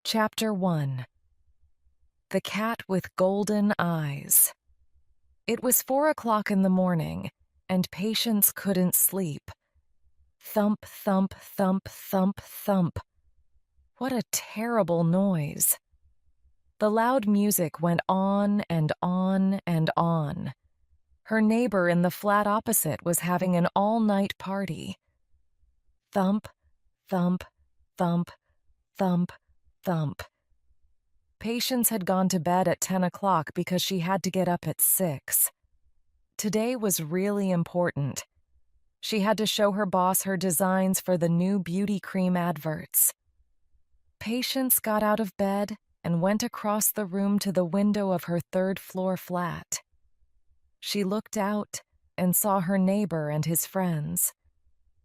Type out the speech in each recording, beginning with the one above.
Chapter 1. The Cat with Golden Eyes. It was 4 o'clock in the morning, and Patience couldn't sleep. Thump, thump, thump, thump, thump. What a terrible noise. The loud music went on and on and on. Her neighbor in the flat opposite was having an all-night party. Thump, thump, thump, thump, thump. Patience had gone to bed at 10 o'clock because she had to get up at 6. Today was really important. She had to show her boss her designs for the new beauty cream adverts. Patience got out of bed and went across the room to the window of her third-floor flat. She looked out and saw her neighbor and his friends.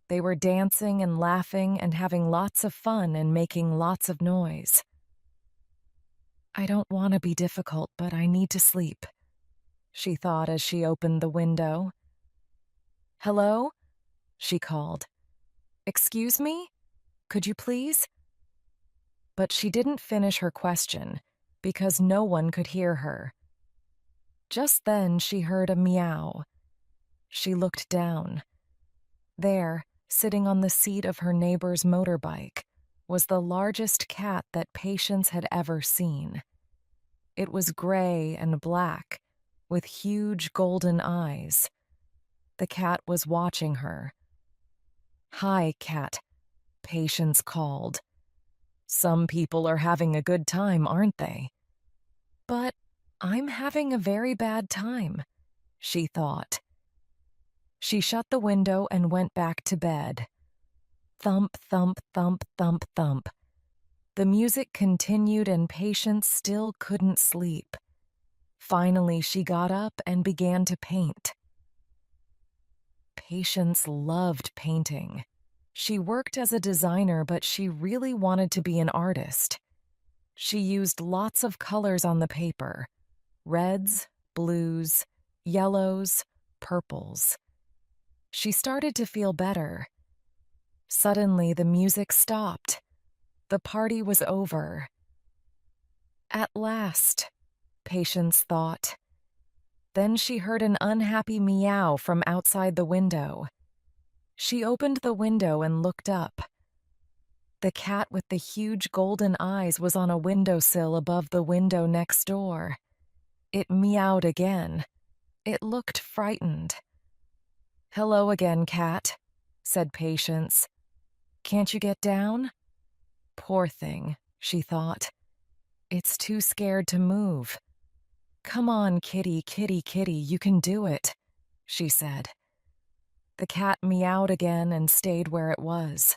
They were dancing and laughing and having lots of fun and making lots of noise. I don't want to be difficult, but I need to sleep, she thought as she opened the window. Hello? She called. Excuse me? Could you please? But she didn't finish her question because no one could hear her. Just then she heard a meow. She looked down. There, sitting on the seat of her neighbor's motorbike, was the largest cat that Patience had ever seen. It was gray and black, with huge golden eyes. The cat was watching her. Hi, cat, Patience called. Some people are having a good time, aren't they? But I'm having a very bad time, she thought. She shut the window and went back to bed. Thump, thump, thump, thump, thump. The music continued and Patience still couldn't sleep. Finally, she got up and began to paint. Patience loved painting. She worked as a designer, but she really wanted to be an artist. She used lots of colors on the paper: reds, blues, yellows, purples. She started to feel better. Suddenly, the music stopped. The party was over. At last, Patience thought. Then she heard an unhappy meow from outside the window. She opened the window and looked up. The cat with the huge golden eyes was on a windowsill above the window next door. It meowed again. It looked frightened. Hello again, cat, said Patience. Can't you get down? Poor thing, she thought. It's too scared to move. Come on, kitty, kitty, kitty, you can do it, she said. The cat meowed again and stayed where it was.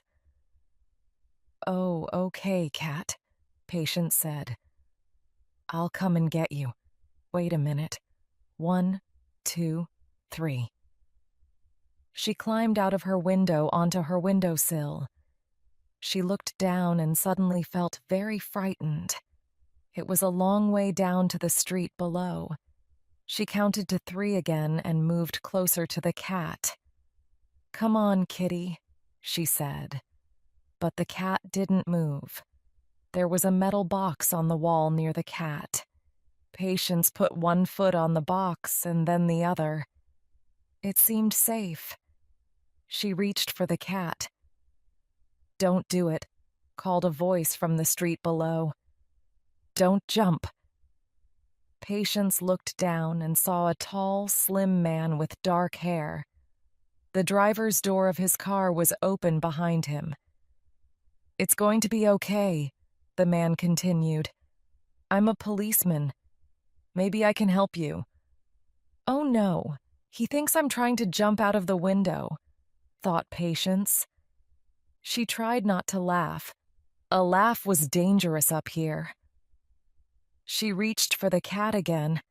Oh, okay, cat, Patience said. I'll come and get you. Wait a minute. 1, 2, 3. She climbed out of her window onto her windowsill. She looked down and suddenly felt very frightened. It was a long way down to the street below. She counted to 3 again and moved closer to the cat. Come on, kitty, she said. But the cat didn't move. There was a metal box on the wall near the cat. Patience put one foot on the box and then the other. It seemed safe. She reached for the cat. Don't do it, called a voice from the street below. Don't jump. Patience looked down and saw a tall, slim man with dark hair. The driver's door of his car was open behind him. It's going to be okay, the man continued. I'm a policeman. Maybe I can help you. Oh no, he thinks I'm trying to jump out of the window, thought Patience. She tried not to laugh. A laugh was dangerous up here. She reached for the cat again,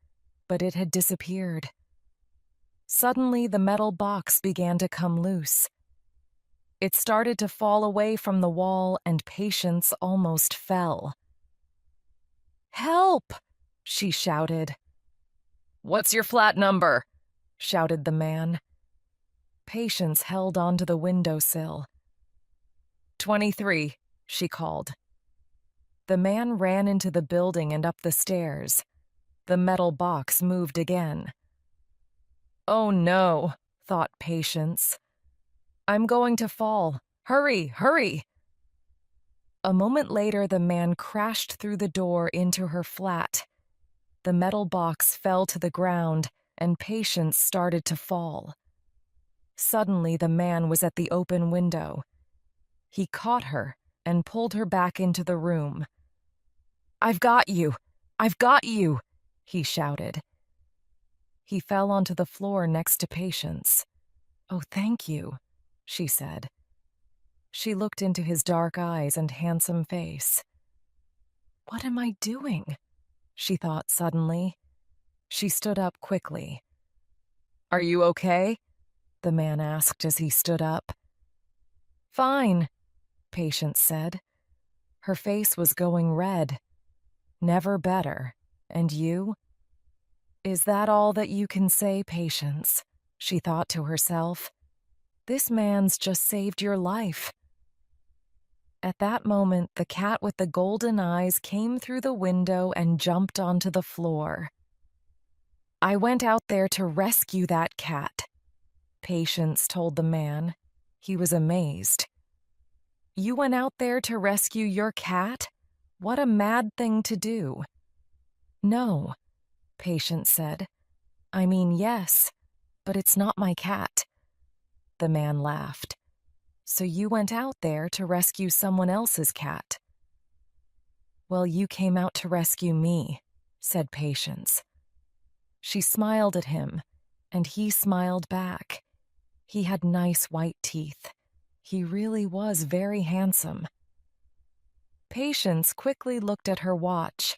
but it had disappeared. Suddenly, the metal box began to come loose. It started to fall away from the wall, and Patience almost fell. Help! She shouted. What's your flat number? Shouted the man. Patience held onto the windowsill. 23, she called. The man ran into the building and up the stairs. The metal box moved again. "Oh no," thought Patience. "I'm going to fall. Hurry, hurry!" A moment later, the man crashed through the door into her flat. The metal box fell to the ground, and Patience started to fall. Suddenly, the man was at the open window. He caught her and pulled her back into the room. "I've got you! I've got you!" he shouted. He fell onto the floor next to Patience. "Oh, thank you," she said. She looked into his dark eyes and handsome face. "What am I doing?" she thought suddenly. She stood up quickly. "Are you okay?" the man asked as he stood up. "Fine," Patience said. Her face was going red. "Never better. And you?" "Is that all that you can say, Patience?" she thought to herself. "This man's just saved your life." At that moment, the cat with the golden eyes came through the window and jumped onto the floor. "I went out there to rescue that cat," Patience told the man. He was amazed. "You went out there to rescue your cat? What a mad thing to do." "No," Patience said. "I mean, yes, but it's not my cat." The man laughed. "So you went out there to rescue someone else's cat?" "Well, you came out to rescue me," said Patience. She smiled at him, and he smiled back. He had nice white teeth. He really was very handsome. Patience quickly looked at her watch.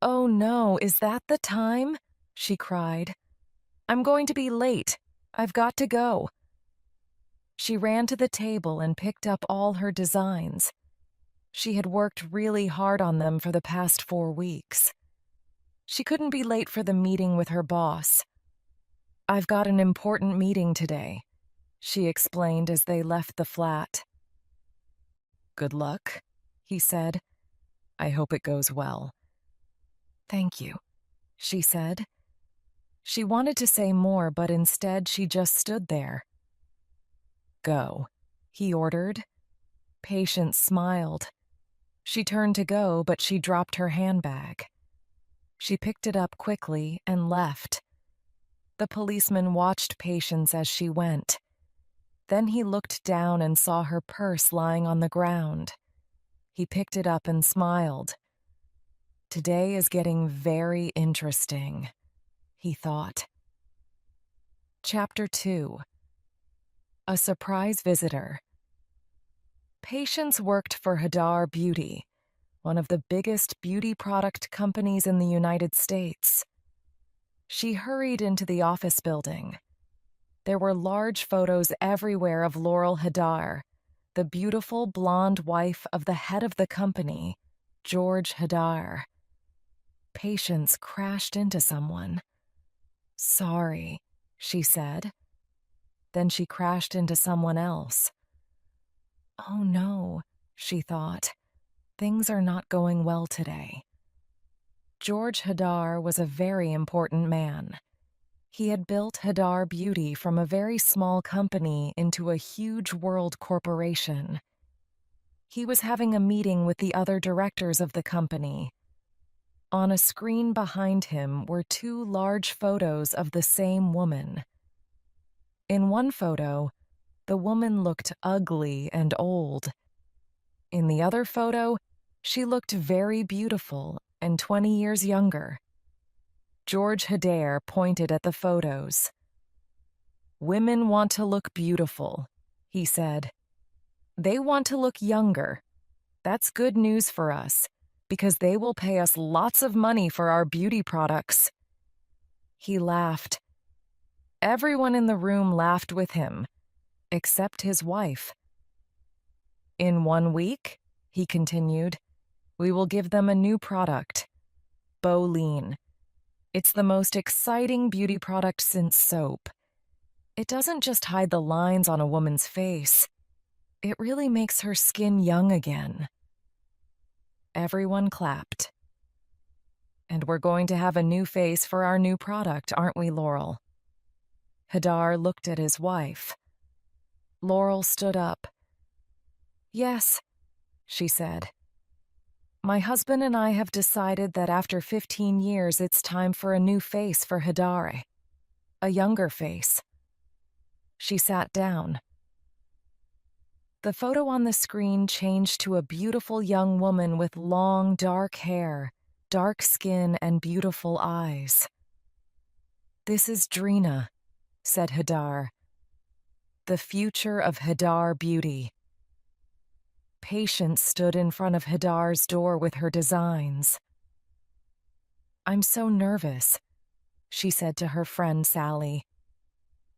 "Oh no, is that the time?" she cried. "I'm going to be late. I've got to go." She ran to the table and picked up all her designs. She had worked really hard on them for the past 4 weeks. She couldn't be late for the meeting with her boss. "I've got an important meeting today," she explained as they left the flat. "Good luck," he said. "I hope it goes well." "Thank you," she said. She wanted to say more, but instead she just stood there. "Go," he ordered. Patience smiled. She turned to go, but she dropped her handbag. She picked it up quickly and left. The policeman watched Patience as she went. Then he looked down and saw her purse lying on the ground. He picked it up and smiled. "Today is getting very interesting," he thought. Chapter 2. A Surprise Visitor. Patience worked for Hadar Beauty, one of the biggest beauty product companies in the United States. She hurried into the office building. There were large photos everywhere of Laurel Hadar, the beautiful blonde wife of the head of the company, George Hadar. Patience crashed into someone. "Sorry," she said. Then she crashed into someone else. "Oh no," she thought. "Things are not going well today." George Hadar was a very important man. He had built Hadar Beauty from a very small company into a huge world corporation. He was having a meeting with the other directors of the company. On a screen behind him were 2 large photos of the same woman. In one photo, the woman looked ugly and old. In the other photo, she looked very beautiful and 20 years younger. George Hadar pointed at the photos. "Women want to look beautiful," he said. "They want to look younger. That's good news for us, because they will pay us lots of money for our beauty products." He laughed. Everyone in the room laughed with him, except his wife. "In 1 week," he continued, "we will give them a new product, Boline. It's the most exciting beauty product since soap. It doesn't just hide the lines on a woman's face. It really makes her skin young again." Everyone clapped. And we're going to have a new face for our new product, aren't we, Laurel? Hadar looked at his wife. Laurel stood up. Yes, she said. My husband and I have decided that after 15 years it's time for a new face for Hadare. A younger face. She sat down. The photo on the screen changed to a beautiful young woman with long, dark hair, dark skin, and beautiful eyes. This is Drina, said Hadar. The future of Hadar beauty. Patience stood in front of Hadar's door with her designs. I'm so nervous, she said to her friend Sally.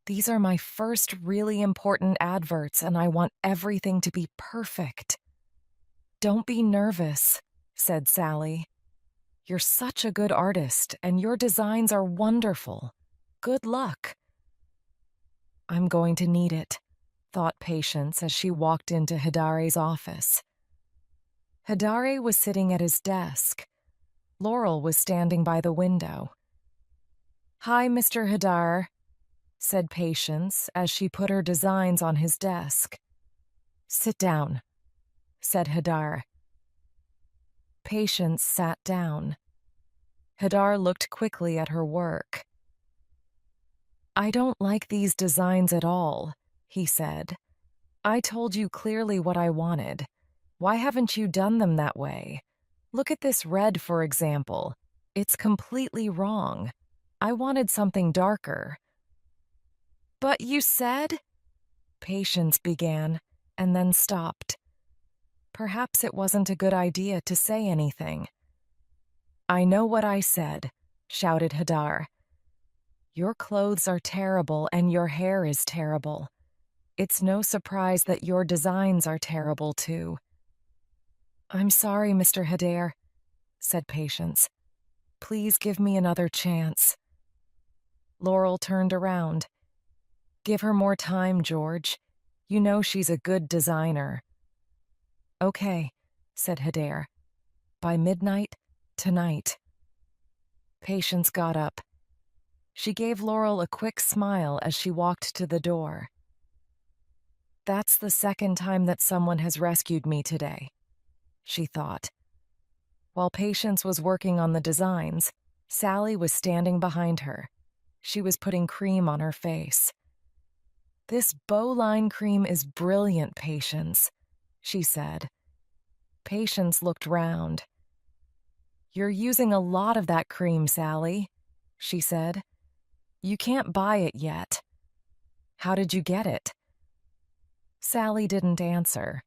These are my first really important adverts, and I want everything to be perfect. Don't be nervous, said Sally. You're such a good artist, and your designs are wonderful. Good luck. I'm going to need it, thought Patience as she walked into Hidare's office. Hadare was sitting at his desk. Laurel was standing by the window. Hi, Mr. Hadar, said Patience as she put her designs on his desk. Sit down, said Hadar. Patience sat down. Hadar looked quickly at her work. I don't like these designs at all, he said. I told you clearly what I wanted. Why haven't you done them that way? Look at this red, for example. It's completely wrong. I wanted something darker. But you said? Patience began, and then stopped. Perhaps it wasn't a good idea to say anything. I know what I said, shouted Hadar. Your clothes are terrible and your hair is terrible. It's no surprise that your designs are terrible too. I'm sorry, Mr. Hadar, said Patience. Please give me another chance. Laurel turned around. Give her more time, George. You know she's a good designer. Okay, said Hadar. By midnight, tonight. Patience got up. She gave Laurel a quick smile as she walked to the door. That's the second time that someone has rescued me today, she thought. While Patience was working on the designs, Sally was standing behind her. She was putting cream on her face. This bowline cream is brilliant, Patience, she said. Patience looked round. You're using a lot of that cream, Sally, she said. You can't buy it yet. How did you get it? Sally didn't answer.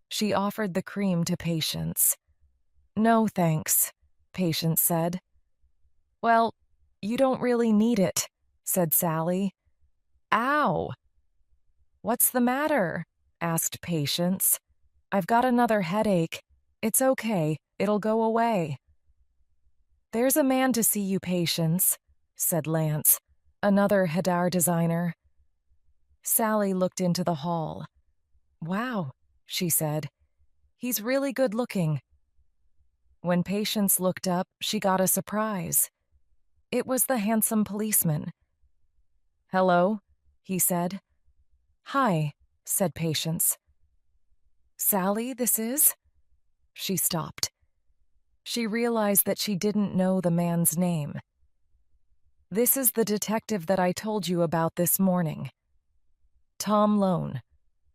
She offered the cream to Patience. No, thanks, Patience said. Well, you don't really need it, said Sally. Ow! What's the matter? Asked Patience. I've got another headache. It's okay, it'll go away. There's a man to see you, Patience, said Lance, another Hadar designer. Sally looked into the hall. Wow, she said. He's really good looking. When Patience looked up, she got a surprise. It was the handsome policeman. Hello, he said. Hi, said Patience. Sally, this is? She stopped. She realized that she didn't know the man's name. This is the detective that I told you about this morning. Tom Lone,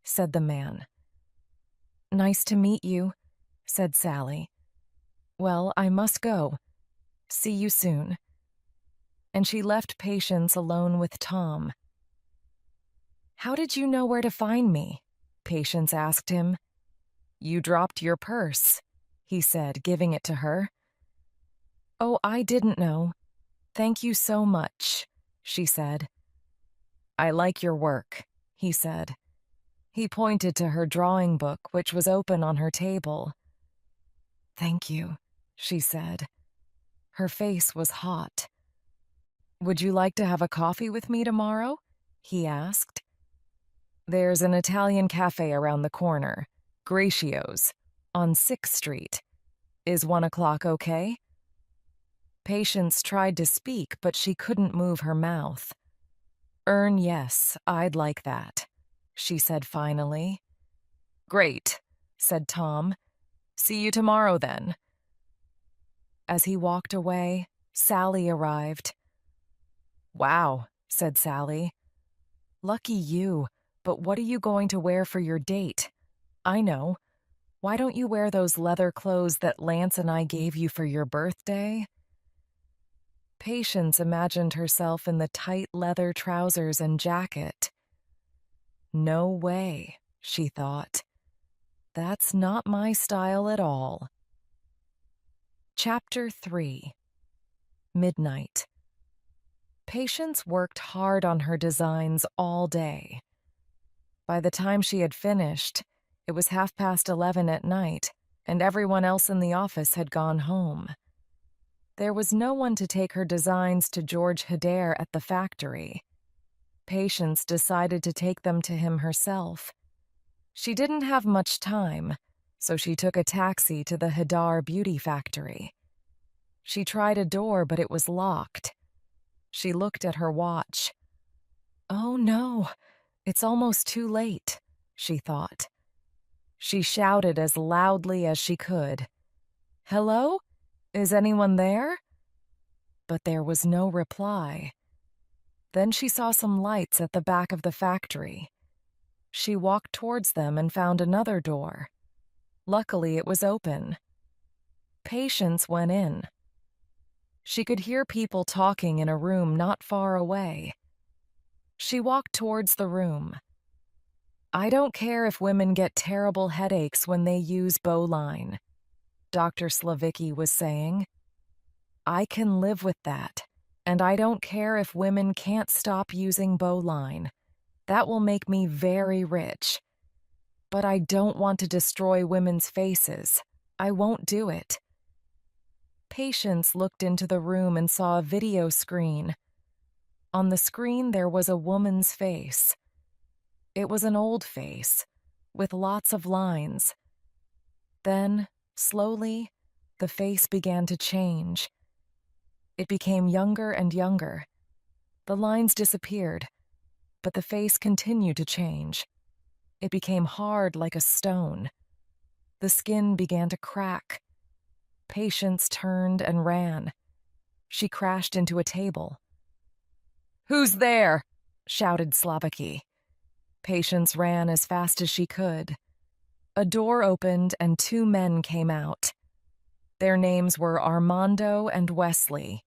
said the man. Nice to meet you, said Sally. Well, I must go. See you soon. And she left Patience alone with Tom. How did you know where to find me? Patience asked him. You dropped your purse, he said, giving it to her. Oh, I didn't know. Thank you so much, she said. I like your work, he said. He pointed to her drawing book, which was open on her table. Thank you, she said. Her face was hot. Would you like to have a coffee with me tomorrow? He asked. There's an Italian cafe around the corner, Gracio's, on 6th Street. Is 1 o'clock okay? Patience tried to speak, but she couldn't move her mouth. Yes, I'd like that, she said finally. Great, said Tom. See you tomorrow then. As he walked away, Sally arrived. Wow, said Sally. Lucky you, but what are you going to wear for your date? I know. Why don't you wear those leather clothes that Lance and I gave you for your birthday? Patience imagined herself in the tight leather trousers and jacket. No way, she thought. That's not my style at all. Chapter 3. Midnight. Patience worked hard on her designs all day. By the time she had finished, it was 11:30 at night, and everyone else in the office had gone home. There was no one to take her designs to George Hedare at the factory. Patience decided to take them to him herself. She didn't have much time, so she took a taxi to the Hedare beauty factory. She tried a door, but it was locked. She looked at her watch. Oh no, it's almost too late, she thought. She shouted as loudly as she could. Hello? Is anyone there? But there was no reply. Then she saw some lights at the back of the factory. She walked towards them and found another door. Luckily, it was open. Patience went in. She could hear people talking in a room not far away. She walked towards the room. I don't care if women get terrible headaches when they use Bowline, Dr. Slavicki was saying. I can live with that, and I don't care if women can't stop using Bowline. That will make me very rich. But I don't want to destroy women's faces. I won't do it. Patience looked into the room and saw a video screen. On the screen there was a woman's face. It was an old face, with lots of lines. Then, slowly, the face began to change. It became younger and younger. The lines disappeared, but the face continued to change. It became hard like a stone. The skin began to crack. Patience turned and ran. She crashed into a table. Who's there? Shouted Slavicki. Patience ran as fast as she could. A door opened and 2 men came out. Their names were Armando and Wesley.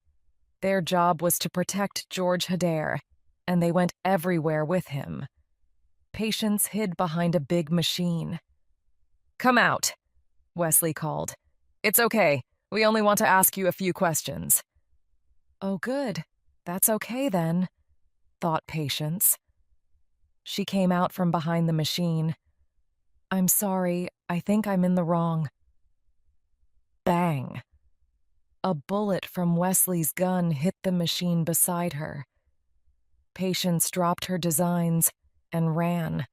Their job was to protect George Hedare, and they went everywhere with him. Patience hid behind a big machine. Come out, Wesley called. It's okay. We only want to ask you a few questions. Oh, good. That's okay then, thought Patience. She came out from behind the machine. I'm sorry, I think I'm in the wrong. Bang! A bullet from Wesley's gun hit the machine beside her. Patience dropped her designs and ran.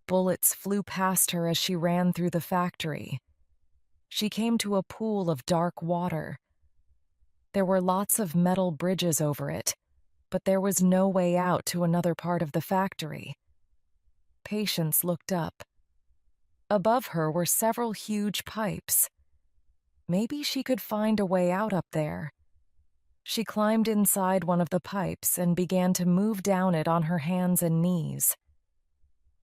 Bullets flew past her as she ran through the factory. She came to a pool of dark water. There were lots of metal bridges over it, but there was no way out to another part of the factory. Patience looked up. Above her were several huge pipes. Maybe she could find a way out up there. She climbed inside one of the pipes and began to move down it on her hands and knees.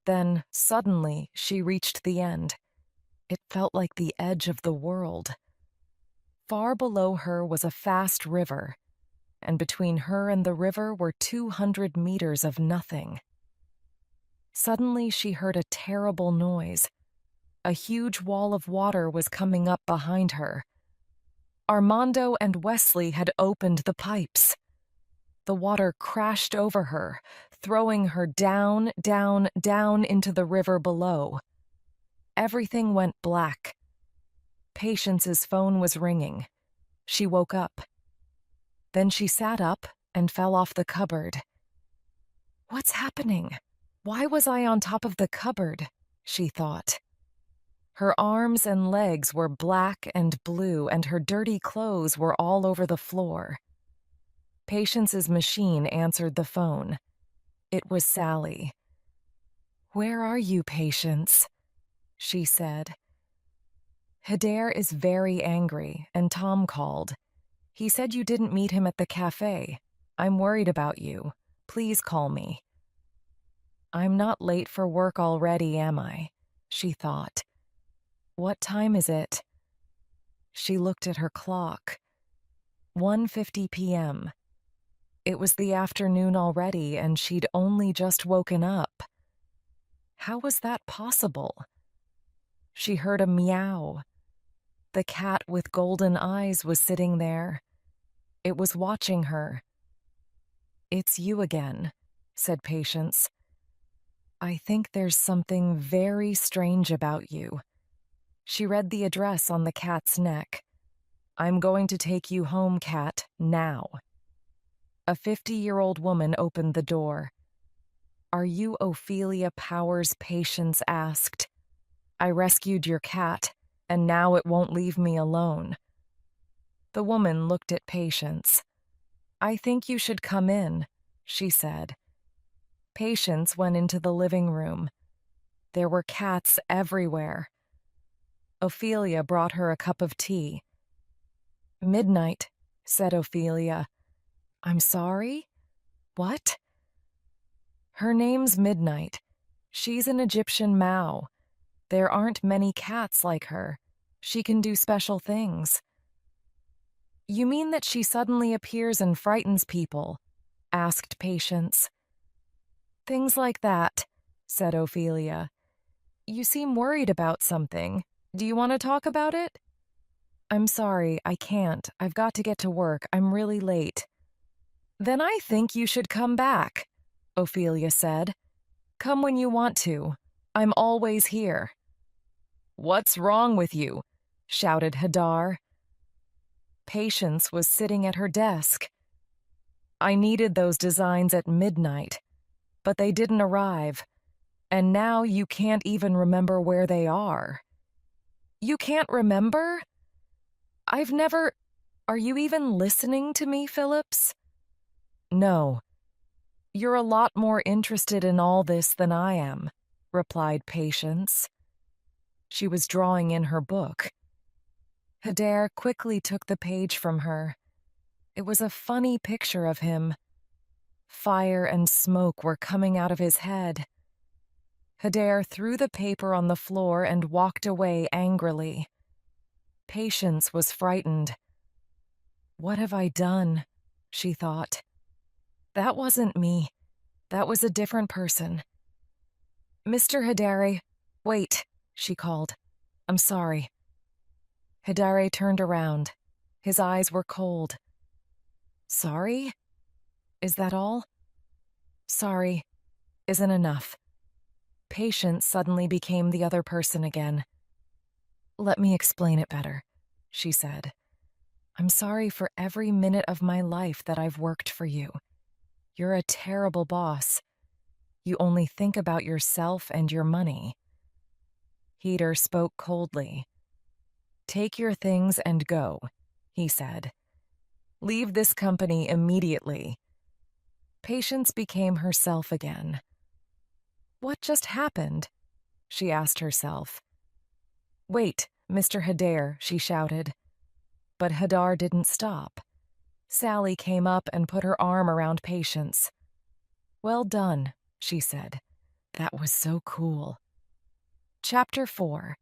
Then, suddenly, she reached the end. It felt like the edge of the world. Far below her was a fast river, and between her and the river were 200 meters of nothing. Suddenly, she heard a terrible noise. A huge wall of water was coming up behind her. Armando and Wesley had opened the pipes. The water crashed over her, throwing her down, down, down into the river below. Everything went black. Patience's phone was ringing. She woke up. Then she sat up and fell off the cupboard. What's happening? Why was I on top of the cupboard? She thought. Her arms and legs were black and blue, and her dirty clothes were all over the floor. Patience's machine answered the phone. It was Sally. "Where are you, Patience?" she said. "Hyder is very angry, and Tom called. He said you didn't meet him at the cafe. I'm worried about you. Please call me." "I'm not late for work already, am I?" she thought. "What time is it?" She looked at her clock. 1:50 p.m. It was the afternoon already, and she'd only just woken up. How was that possible? She heard a meow. The cat with golden eyes was sitting there. It was watching her. "It's you again," said Patience. "I think there's something very strange about you." She read the address on the cat's neck. "I'm going to take you home, cat, now." A 50-year-old woman opened the door. "Are you Ophelia Powers?" Patience asked. "I rescued your cat, and now it won't leave me alone." The woman looked at Patience. "I think you should come in," she said. Patience went into the living room. There were cats everywhere. Ophelia brought her a cup of tea. "Midnight," said Ophelia. "I'm sorry? What?" "Her name's Midnight. She's an Egyptian Mao. There aren't many cats like her. She can do special things." "You mean that she suddenly appears and frightens people?" asked Patience. "Things like that," said Ophelia. "You seem worried about something. Do you want to talk about it?" "I'm sorry, I can't. I've got to get to work. I'm really late." "Then I think you should come back," Ophelia said. "Come when you want to. I'm always here." "What's wrong with you?" shouted Hadar. Patience was sitting at her desk. "I needed those designs at midnight, but they didn't arrive, and now you can't even remember where they are." "You can't remember? I've never— Are you even listening to me, Phillips?" "No. You're a lot more interested in all this than I am," replied Patience. She was drawing in her book. Hyder quickly took the page from her. It was a funny picture of him. Fire and smoke were coming out of his head. Hyder threw the paper on the floor and walked away angrily. Patience was frightened. "What have I done?" she thought. "That wasn't me. That was a different person." "Mr. Hidare, wait," she called. "I'm sorry." Hidare turned around. His eyes were cold. "Sorry? Is that all?" "Sorry isn't enough." Patience suddenly became the other person again. "Let me explain it better," she said. "I'm sorry for every minute of my life that I've worked for you. You're a terrible boss. You only think about yourself and your money." Heater spoke coldly. "Take your things and go," he said. "Leave this company immediately." Patience became herself again. What just happened? She asked herself. "Wait, Mr. Hyder," she shouted. But Hadar didn't stop. Sally came up and put her arm around Patience. "Well done," she said. "That was so cool." Chapter 4.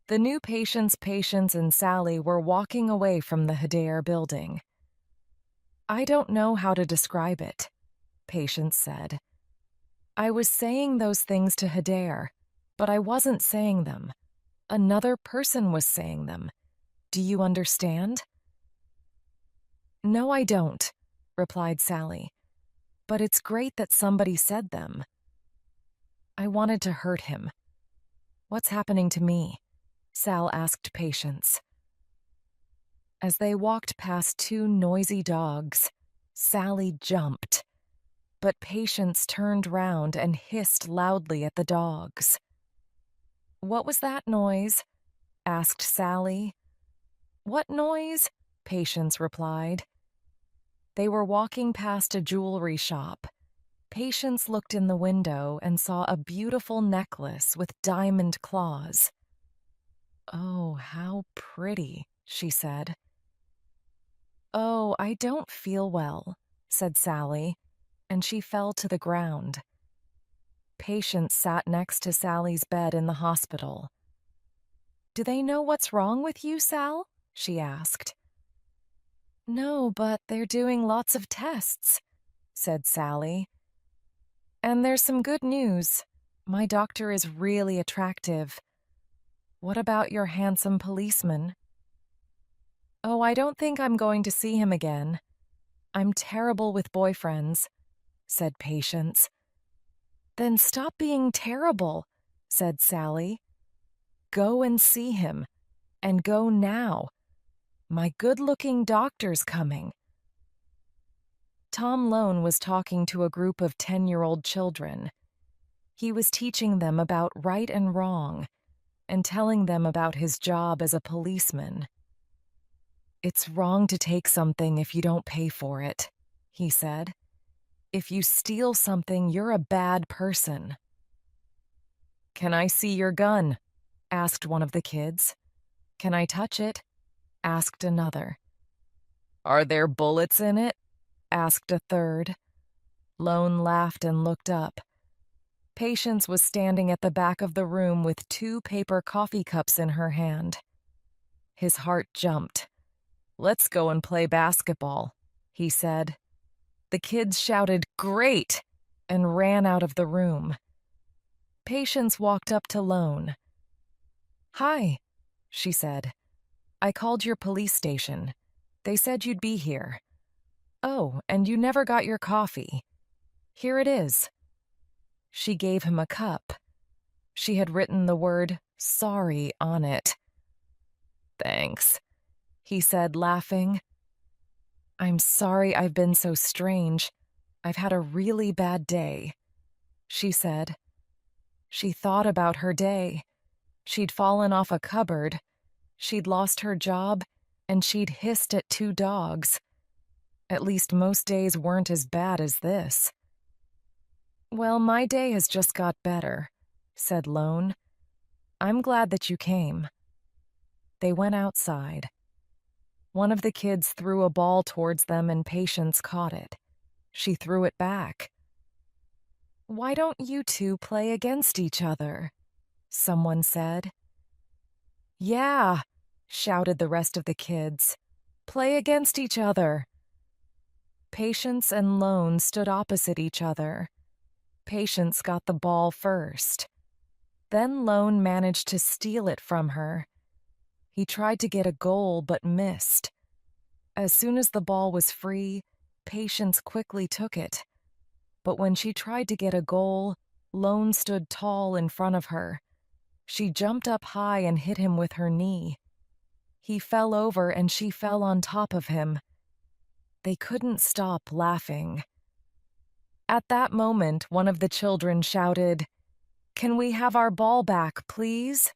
The new Patience and Sally were walking away from the Hyder building. "I don't know how to describe it," Patience said. "I was saying those things to Hyder, but I wasn't saying them. Another person was saying them. Do you understand?" "No, I don't," replied Sally. "But it's great that somebody said them." "I wanted to hurt him." "What's happening to me?" Sal asked Patience. As they walked past two noisy dogs, Sally jumped, but Patience turned round and hissed loudly at the dogs. What was that noise? Asked Sally. What noise? Patience replied. They were walking past a jewelry shop. Patience looked in the window and saw a beautiful necklace with diamond claws. Oh, how pretty, she said. Oh, I don't feel well, said Sally, and she fell to the ground. Patience sat next to Sally's bed in the hospital. Do they know what's wrong with you, Sal? She asked. No, but they're doing lots of tests, said Sally. And there's some good news. My doctor is really attractive. What about your handsome policeman? Oh, I don't think I'm going to see him again. I'm terrible with boyfriends, said Patience. Then stop being terrible, said Sally. Go and see him, and go now. My good-looking doctor's coming. Tom Lone was talking to a group of 10-year-old children. He was teaching them about right and wrong and telling them about his job as a policeman. It's wrong to take something if you don't pay for it, he said. If you steal something, you're a bad person. Can I see your gun? Asked one of the kids. Can I touch it? Asked another. Are there bullets in it? Asked a third. Lone laughed and looked up. Patience was standing at the back of the room with 2 paper coffee cups in her hand. His heart jumped. Let's go and play basketball, he said. The kids shouted, "Great!" and ran out of the room. Patience walked up to Lone. Hi, she said. I called your police station. They said you'd be here. Oh, and you never got your coffee. Here it is. She gave him a cup. She had written the word sorry on it. Thanks, he said, laughing. I'm sorry I've been so strange. I've had a really bad day, she said. She thought about her day. She'd fallen off a cupboard. She'd lost her job, and she'd hissed at 2 dogs. At least most days weren't as bad as this. Well, my day has just got better, said Lone. I'm glad that you came. They went outside. One of the kids threw a ball towards them and Patience caught it. She threw it back. Why don't you 2 play against each other? Someone said. Yeah, shouted the rest of the kids. Play against each other. Patience and Lone stood opposite each other. Patience got the ball first. Then Lone managed to steal it from her. He tried to get a goal but missed. As soon as the ball was free, Patience quickly took it. But when she tried to get a goal, Lone stood tall in front of her. She jumped up high and hit him with her knee. He fell over and she fell on top of him. They couldn't stop laughing. At that moment, one of the children shouted, "Can we have our ball back, please?"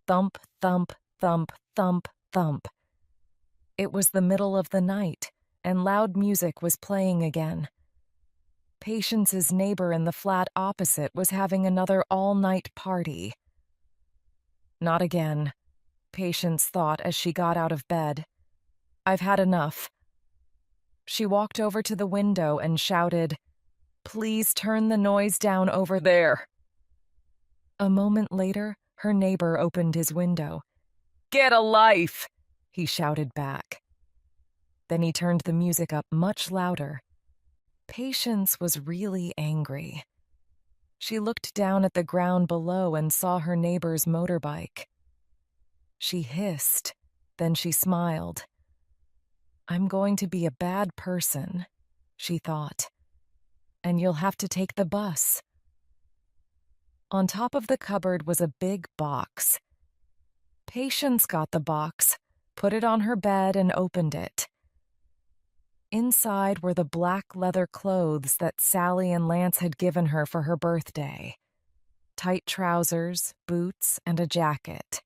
Thump, thump, thump, thump, thump. It was the middle of the night, and loud music was playing again. Patience's neighbor in the flat opposite was having another all-night party. Not again, Patience thought as she got out of bed. I've had enough. She walked over to the window and shouted, "Please turn the noise down over there." A moment later, her neighbor opened his window. "Get a life!" he shouted back. Then he turned the music up much louder. Patience was really angry. She looked down at the ground below and saw her neighbor's motorbike. She hissed, then she smiled. I'm going to be a bad person, she thought, and you'll have to take the bus. On top of the cupboard was a big box. Patience got the box, put it on her bed, and opened it. Inside were the black leather clothes that Sally and Lance had given her for her birthday. tight trousers, boots, and a jacket.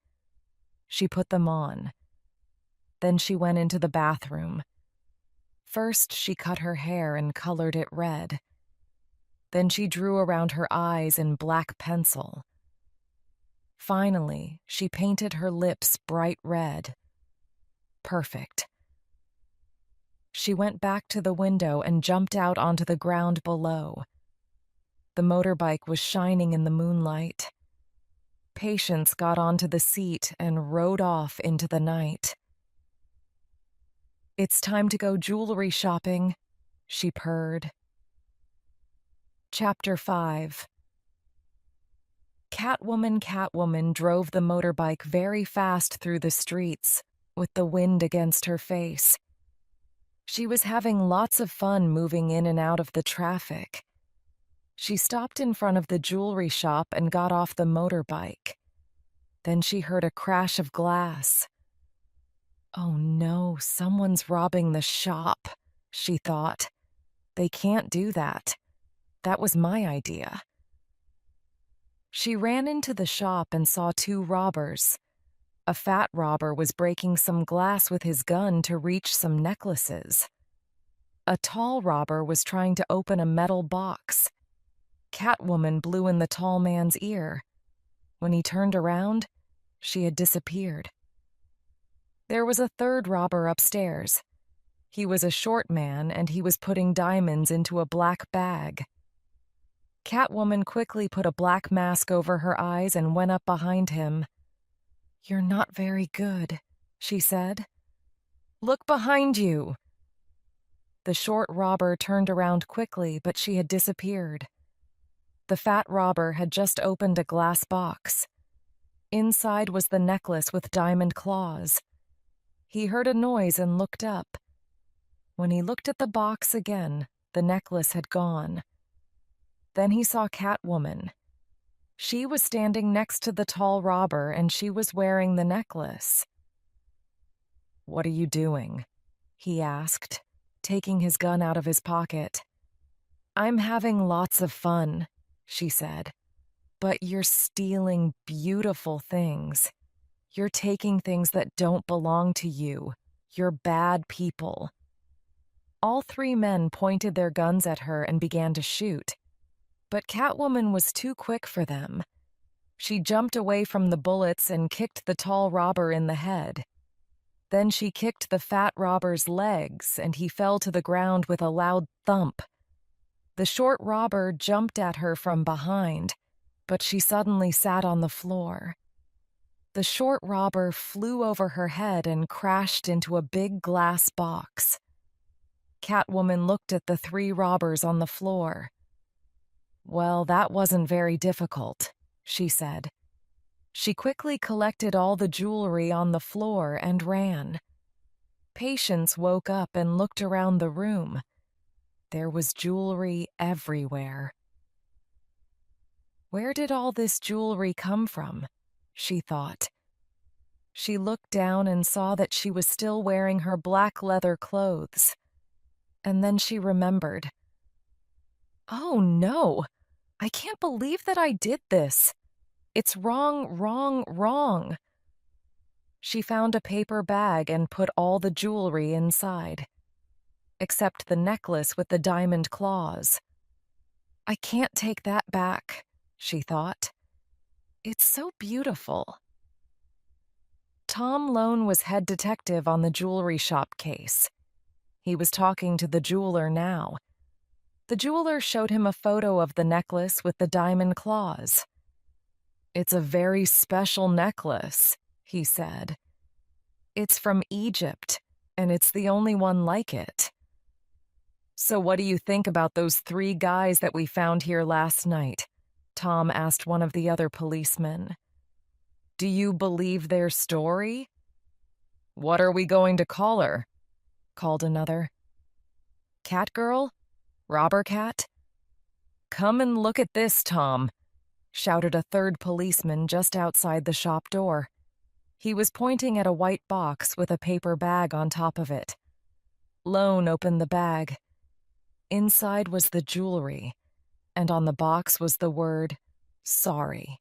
She put them on. Then she went into the bathroom. First, she cut her hair and colored it red. Then she drew around her eyes in black pencil. Finally, she painted her lips bright red. Perfect. She went back to the window and jumped out onto the ground below. The motorbike was shining in the moonlight. Patience got onto the seat and rode off into the night. "It's time to go jewelry shopping," she purred. Chapter 5. Catwoman drove the motorbike very fast through the streets, with the wind against her face. She was having lots of fun moving in and out of the traffic. She stopped in front of the jewelry shop and got off the motorbike. Then she heard a crash of glass. "Oh no, someone's robbing the shop," she thought. "They can't do that. That was my idea." She ran into the shop and saw two robbers. A fat robber was breaking some glass with his gun to reach some necklaces. A tall robber was trying to open a metal box. Catwoman blew in the tall man's ear. When he turned around, she had disappeared. There was a third robber upstairs. He was a short man, and he was putting diamonds into a black bag. Catwoman quickly put a black mask over her eyes and went up behind him. "You're not very good," she said. "Look behind you." The short robber turned around quickly, but she had disappeared. The fat robber had just opened a glass box. Inside was the necklace with diamond claws. He heard a noise and looked up. When he looked at the box again, the necklace had gone. Then he saw Catwoman. She was standing next to the tall robber, and she was wearing the necklace. "What are you doing?" he asked, taking his gun out of his pocket. "I'm having lots of fun," she said. "But you're stealing beautiful things. You're taking things that don't belong to you. You're bad people." All three men pointed their guns at her and began to shoot. But Catwoman was too quick for them. She jumped away from the bullets and kicked the tall robber in the head. Then she kicked the fat robber's legs, and he fell to the ground with a loud thump. The short robber jumped at her from behind, but she suddenly sat on the floor. The short robber flew over her head and crashed into a big glass box. Catwoman looked at the three robbers on the floor. "Well, that wasn't very difficult," she said. She quickly collected all the jewelry on the floor and ran. Patience woke up and looked around the room. There was jewelry everywhere. Where did all this jewelry come from? She thought. She looked down and saw that she was still wearing her black leather clothes. And then she remembered. "Oh no! I can't believe that I did this. It's wrong, wrong, wrong." She found a paper bag and put all the jewelry inside, except the necklace with the diamond claws. "I can't take that back," she thought. "It's so beautiful." Tom Lone was head detective on the jewelry shop case. He was talking to the jeweler now. The jeweler showed him a photo of the necklace with the diamond claws. "It's a very special necklace," he said. "It's from Egypt, and it's the only one like it." "So what do you think about those three guys that we found here last night?" Tom asked one of the other policemen. "Do you believe their story?" "What are we going to call her?" called another. "Catgirl? Robber Cat?" "Come and look at this, Tom," shouted a third policeman just outside the shop door. He was pointing at a white box with a paper bag on top of it. Lone opened the bag. Inside was the jewelry, and on the box was the word, Sorry.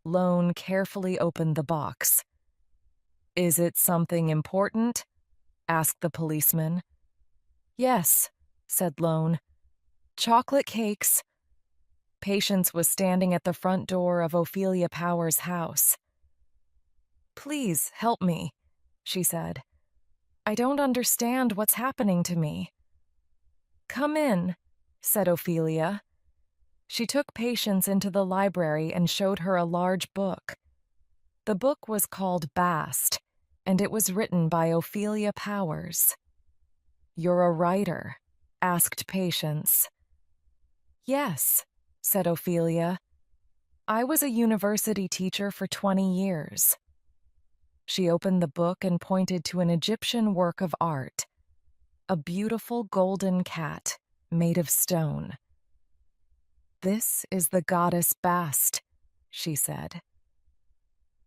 Lone carefully opened the box. Is it something important? Asked the policeman. Yes, said Lone. Chocolate cakes. Patience was standing at the front door of Ophelia Power's house. Please help me, she said. I don't understand what's happening to me. Come in, said Ophelia. She took Patience into the library and showed her a large book. The book was called Bast, and it was written by Ophelia Powers. You're a writer? Asked Patience. Yes, said Ophelia. I was a university teacher for 20 years. She opened the book and pointed to an Egyptian work of art, a beautiful golden cat made of stone. This is the goddess Bast, she said.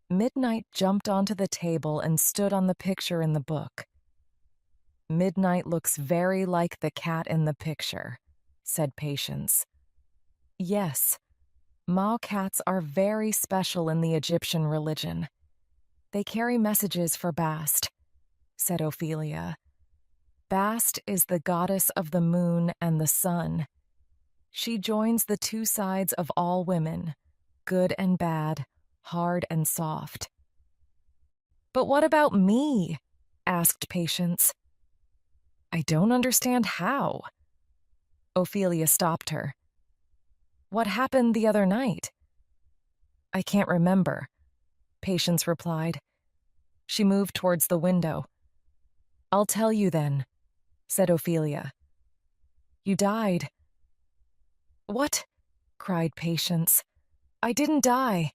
Midnight jumped onto the table and stood on the picture in the book. Midnight looks very like the cat in the picture, said Patience. Yes, Mao cats are very special in the Egyptian religion. They carry messages for Bast, said Ophelia. Bast is the goddess of the moon and the sun. She joins the two sides of all women, good and bad, hard and soft. But what about me? Asked Patience. I don't understand how. Ophelia stopped her. What happened the other night? I can't remember, Patience replied. She moved towards the window. I'll tell you then, said Ophelia. You died. What? Cried Patience. I didn't die.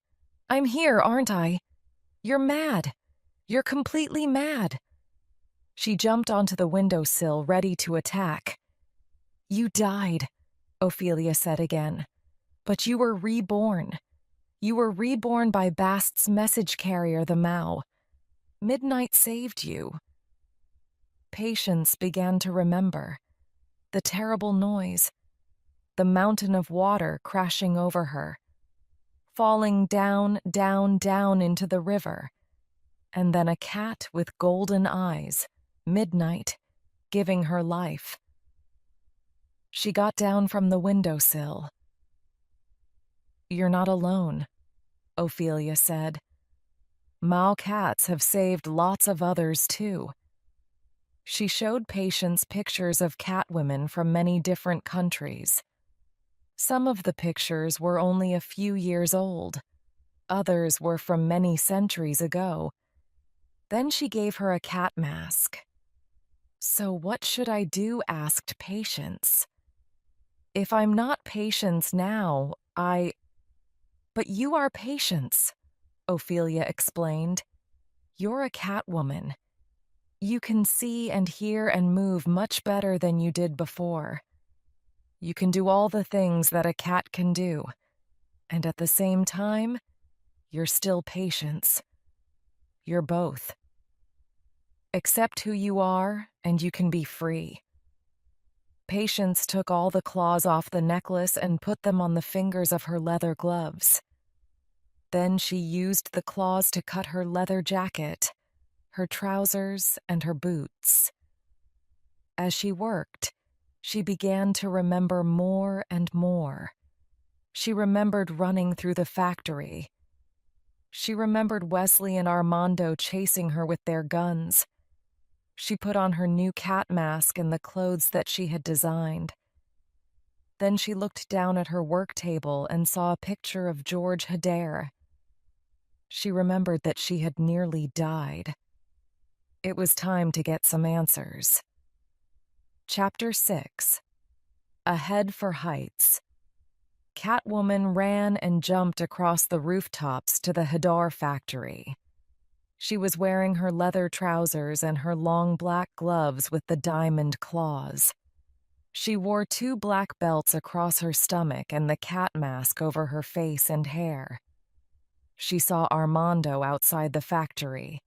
I'm here, aren't I? You're mad. You're completely mad. She jumped onto the windowsill, ready to attack. You died, Ophelia said again. But you were reborn. You were reborn by Bast's message carrier, the Mao. Midnight saved you. Patience began to remember. The terrible noise. The mountain of water crashing over her. Falling down, down, down into the river. And then a cat with golden eyes, Midnight, giving her life. She got down from the windowsill. You're not alone, Ophelia said. Mao cats have saved lots of others too. She showed Patience pictures of catwomen from many different countries. Some of the pictures were only a few years old. Others were from many centuries ago. Then she gave her a cat mask. So what should I do? Asked Patience. If I'm not Patience now, But you are Patience, Ophelia explained. You're a Catwoman. You can see and hear and move much better than you did before. You can do all the things that a cat can do. And at the same time, you're still Patience. You're both. Accept who you are, and you can be free. Patience took all the claws off the necklace and put them on the fingers of her leather gloves. Then she used the claws to cut her leather jacket, her trousers, and her boots. As she worked, she began to remember more and more. She remembered running through the factory. She remembered Wesley and Armando chasing her with their guns. She put on her new cat mask and the clothes that she had designed. Then she looked down at her work table and saw a picture of George Hedare. She remembered that she had nearly died. It was time to get some answers. Chapter 6. Ahead for Heights. Catwoman ran and jumped across the rooftops to the Hedare factory. She was wearing her leather trousers and her long black gloves with the diamond claws. She wore 2 black belts across her stomach and the cat mask over her face and hair. She saw Armando outside the factory.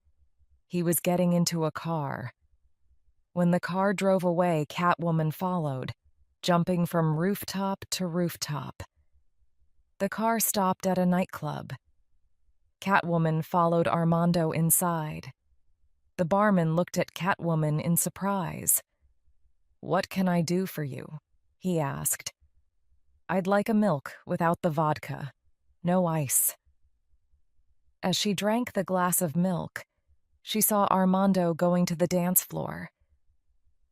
He was getting into a car. When the car drove away, Catwoman followed, jumping from rooftop to rooftop. The car stopped at a nightclub. Catwoman followed Armando inside. The barman looked at Catwoman in surprise. "What can I do for you?" he asked. "I'd like a milk without the vodka. No ice." As she drank the glass of milk, she saw Armando going to the dance floor.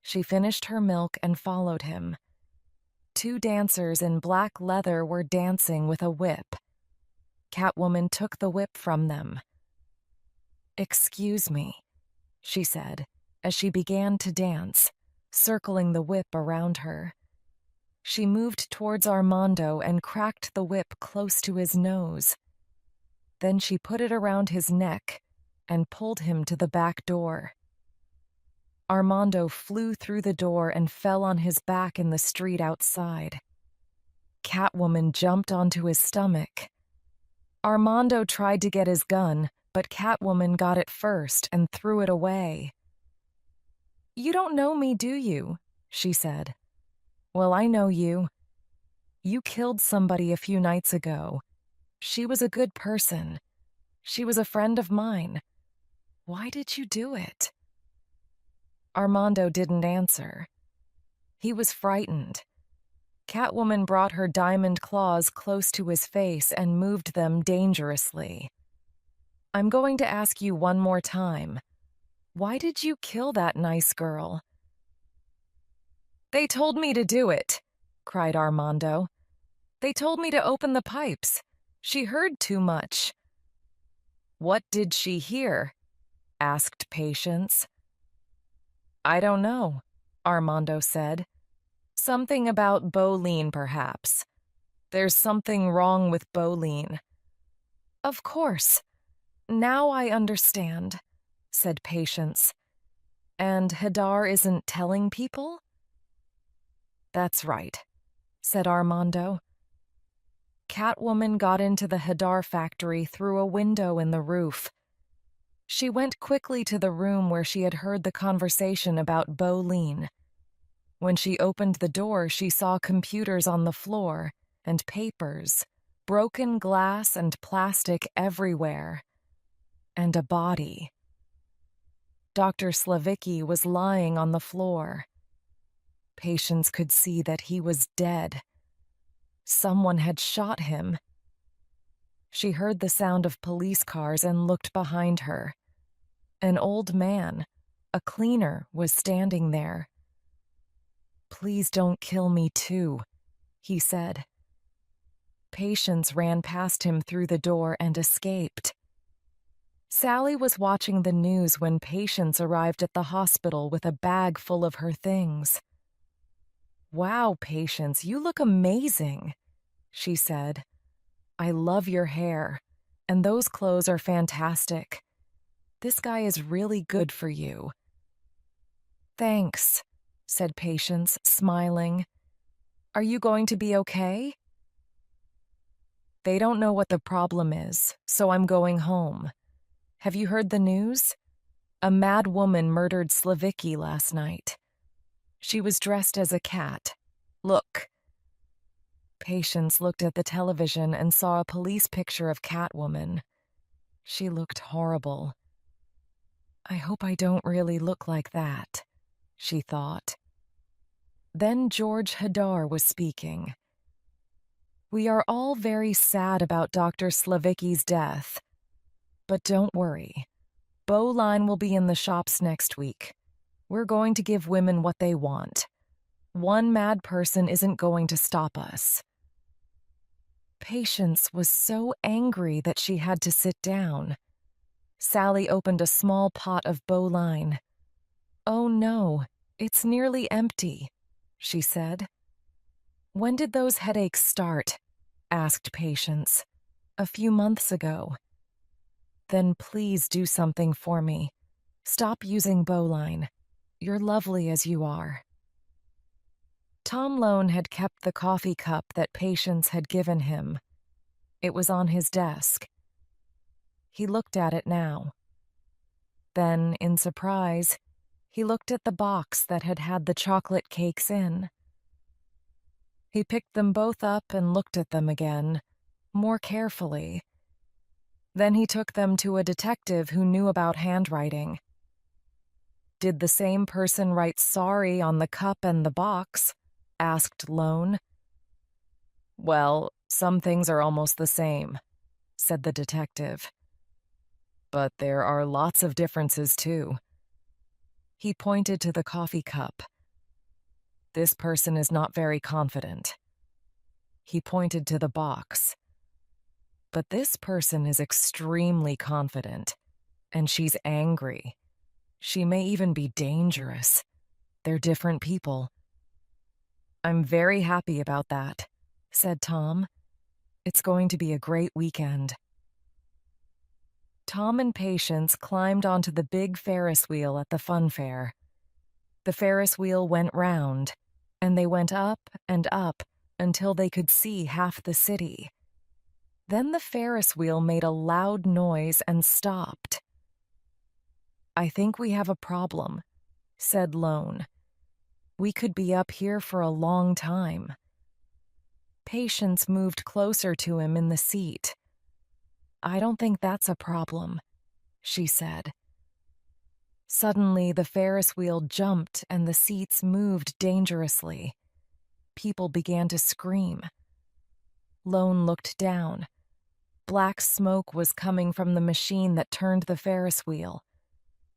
She finished her milk and followed him. Two dancers in black leather were dancing with a whip. Catwoman took the whip from them. "Excuse me," she said, as she began to dance, circling the whip around her. She moved towards Armando and cracked the whip close to his nose. Then she put it around his neck and pulled him to the back door. Armando flew through the door and fell on his back in the street outside. Catwoman jumped onto his stomach. Armando tried to get his gun, but Catwoman got it first and threw it away. "You don't know me, do you?" she said. "Well, I know you. You killed somebody a few nights ago. She was a good person. She was a friend of mine. Why did you do it?" Armando didn't answer. He was frightened. Catwoman brought her diamond claws close to his face and moved them dangerously. "I'm going to ask you one more time. Why did you kill that nice girl?" "They told me to do it," cried Armando. "They told me to open the pipes. She heard too much." "What did she hear?" asked Patience. "I don't know," Armando said. "Something about Bolene, perhaps. There's something wrong with Bolene." "Of course. Now I understand," said Patience. "And Hadar isn't telling people?" "That's right," said Armando. Catwoman got into the Hadar factory through a window in the roof. She went quickly to the room where she had heard the conversation about Bolene. When she opened the door, she saw computers on the floor and papers, broken glass and plastic everywhere, and a body. Dr. Slavicki was lying on the floor. Patience could see that he was dead. Someone had shot him. She heard the sound of police cars and looked behind her. An old man, a cleaner, was standing there. "Please don't kill me too," he said. Patience ran past him through the door and escaped. Sally was watching the news when Patience arrived at the hospital with a bag full of her things. "Wow, Patience, you look amazing," she said. "I love your hair, and those clothes are fantastic. This guy is really good for you." "Thanks," said Patience, smiling. "Are you going to be okay?" "They don't know what the problem is, so I'm going home. Have you heard the news? A mad woman murdered Slavicki last night. She was dressed as a cat. Look." Patience looked at the television and saw a police picture of Catwoman. She looked horrible. "I hope I don't really look like that," she thought. Then George Hadar was speaking. "We are all very sad about Dr. Slavicki's death. But don't worry. Bowline will be in the shops next week. We're going to give women what they want. One mad person isn't going to stop us." Patience was so angry that she had to sit down. Sally opened a small pot of Bowline. "Oh no, it's nearly empty," she said. "When did those headaches start?" asked Patience. "A few months ago." "Then please do something for me. Stop using Bowline. You're lovely as you are." Tom Lone had kept the coffee cup that Patience had given him. It was on his desk. He looked at it now. Then, in surprise, he looked at the box that had had the chocolate cakes in. He picked them both up and looked at them again, more carefully. Then he took them to a detective who knew about handwriting. "Did the same person write sorry on the cup and the box?" asked Lone. "Well, some things are almost the same," said the detective. "But there are lots of differences, too." He pointed to the coffee cup. "This person is not very confident." He pointed to the box. "But this person is extremely confident, and she's angry. She may even be dangerous. They're different people." "I'm very happy about that," said Tom. "It's going to be a great weekend." Tom and Patience climbed onto the big Ferris wheel at the fun fair. The Ferris wheel went round, and they went up and up until they could see half the city. Then the Ferris wheel made a loud noise and stopped. "I think we have a problem," said Lone. "We could be up here for a long time." Patience moved closer to him in the seat. "I don't think that's a problem," she said. Suddenly, the Ferris wheel jumped and the seats moved dangerously. People began to scream. Lone looked down. Black smoke was coming from the machine that turned the Ferris wheel.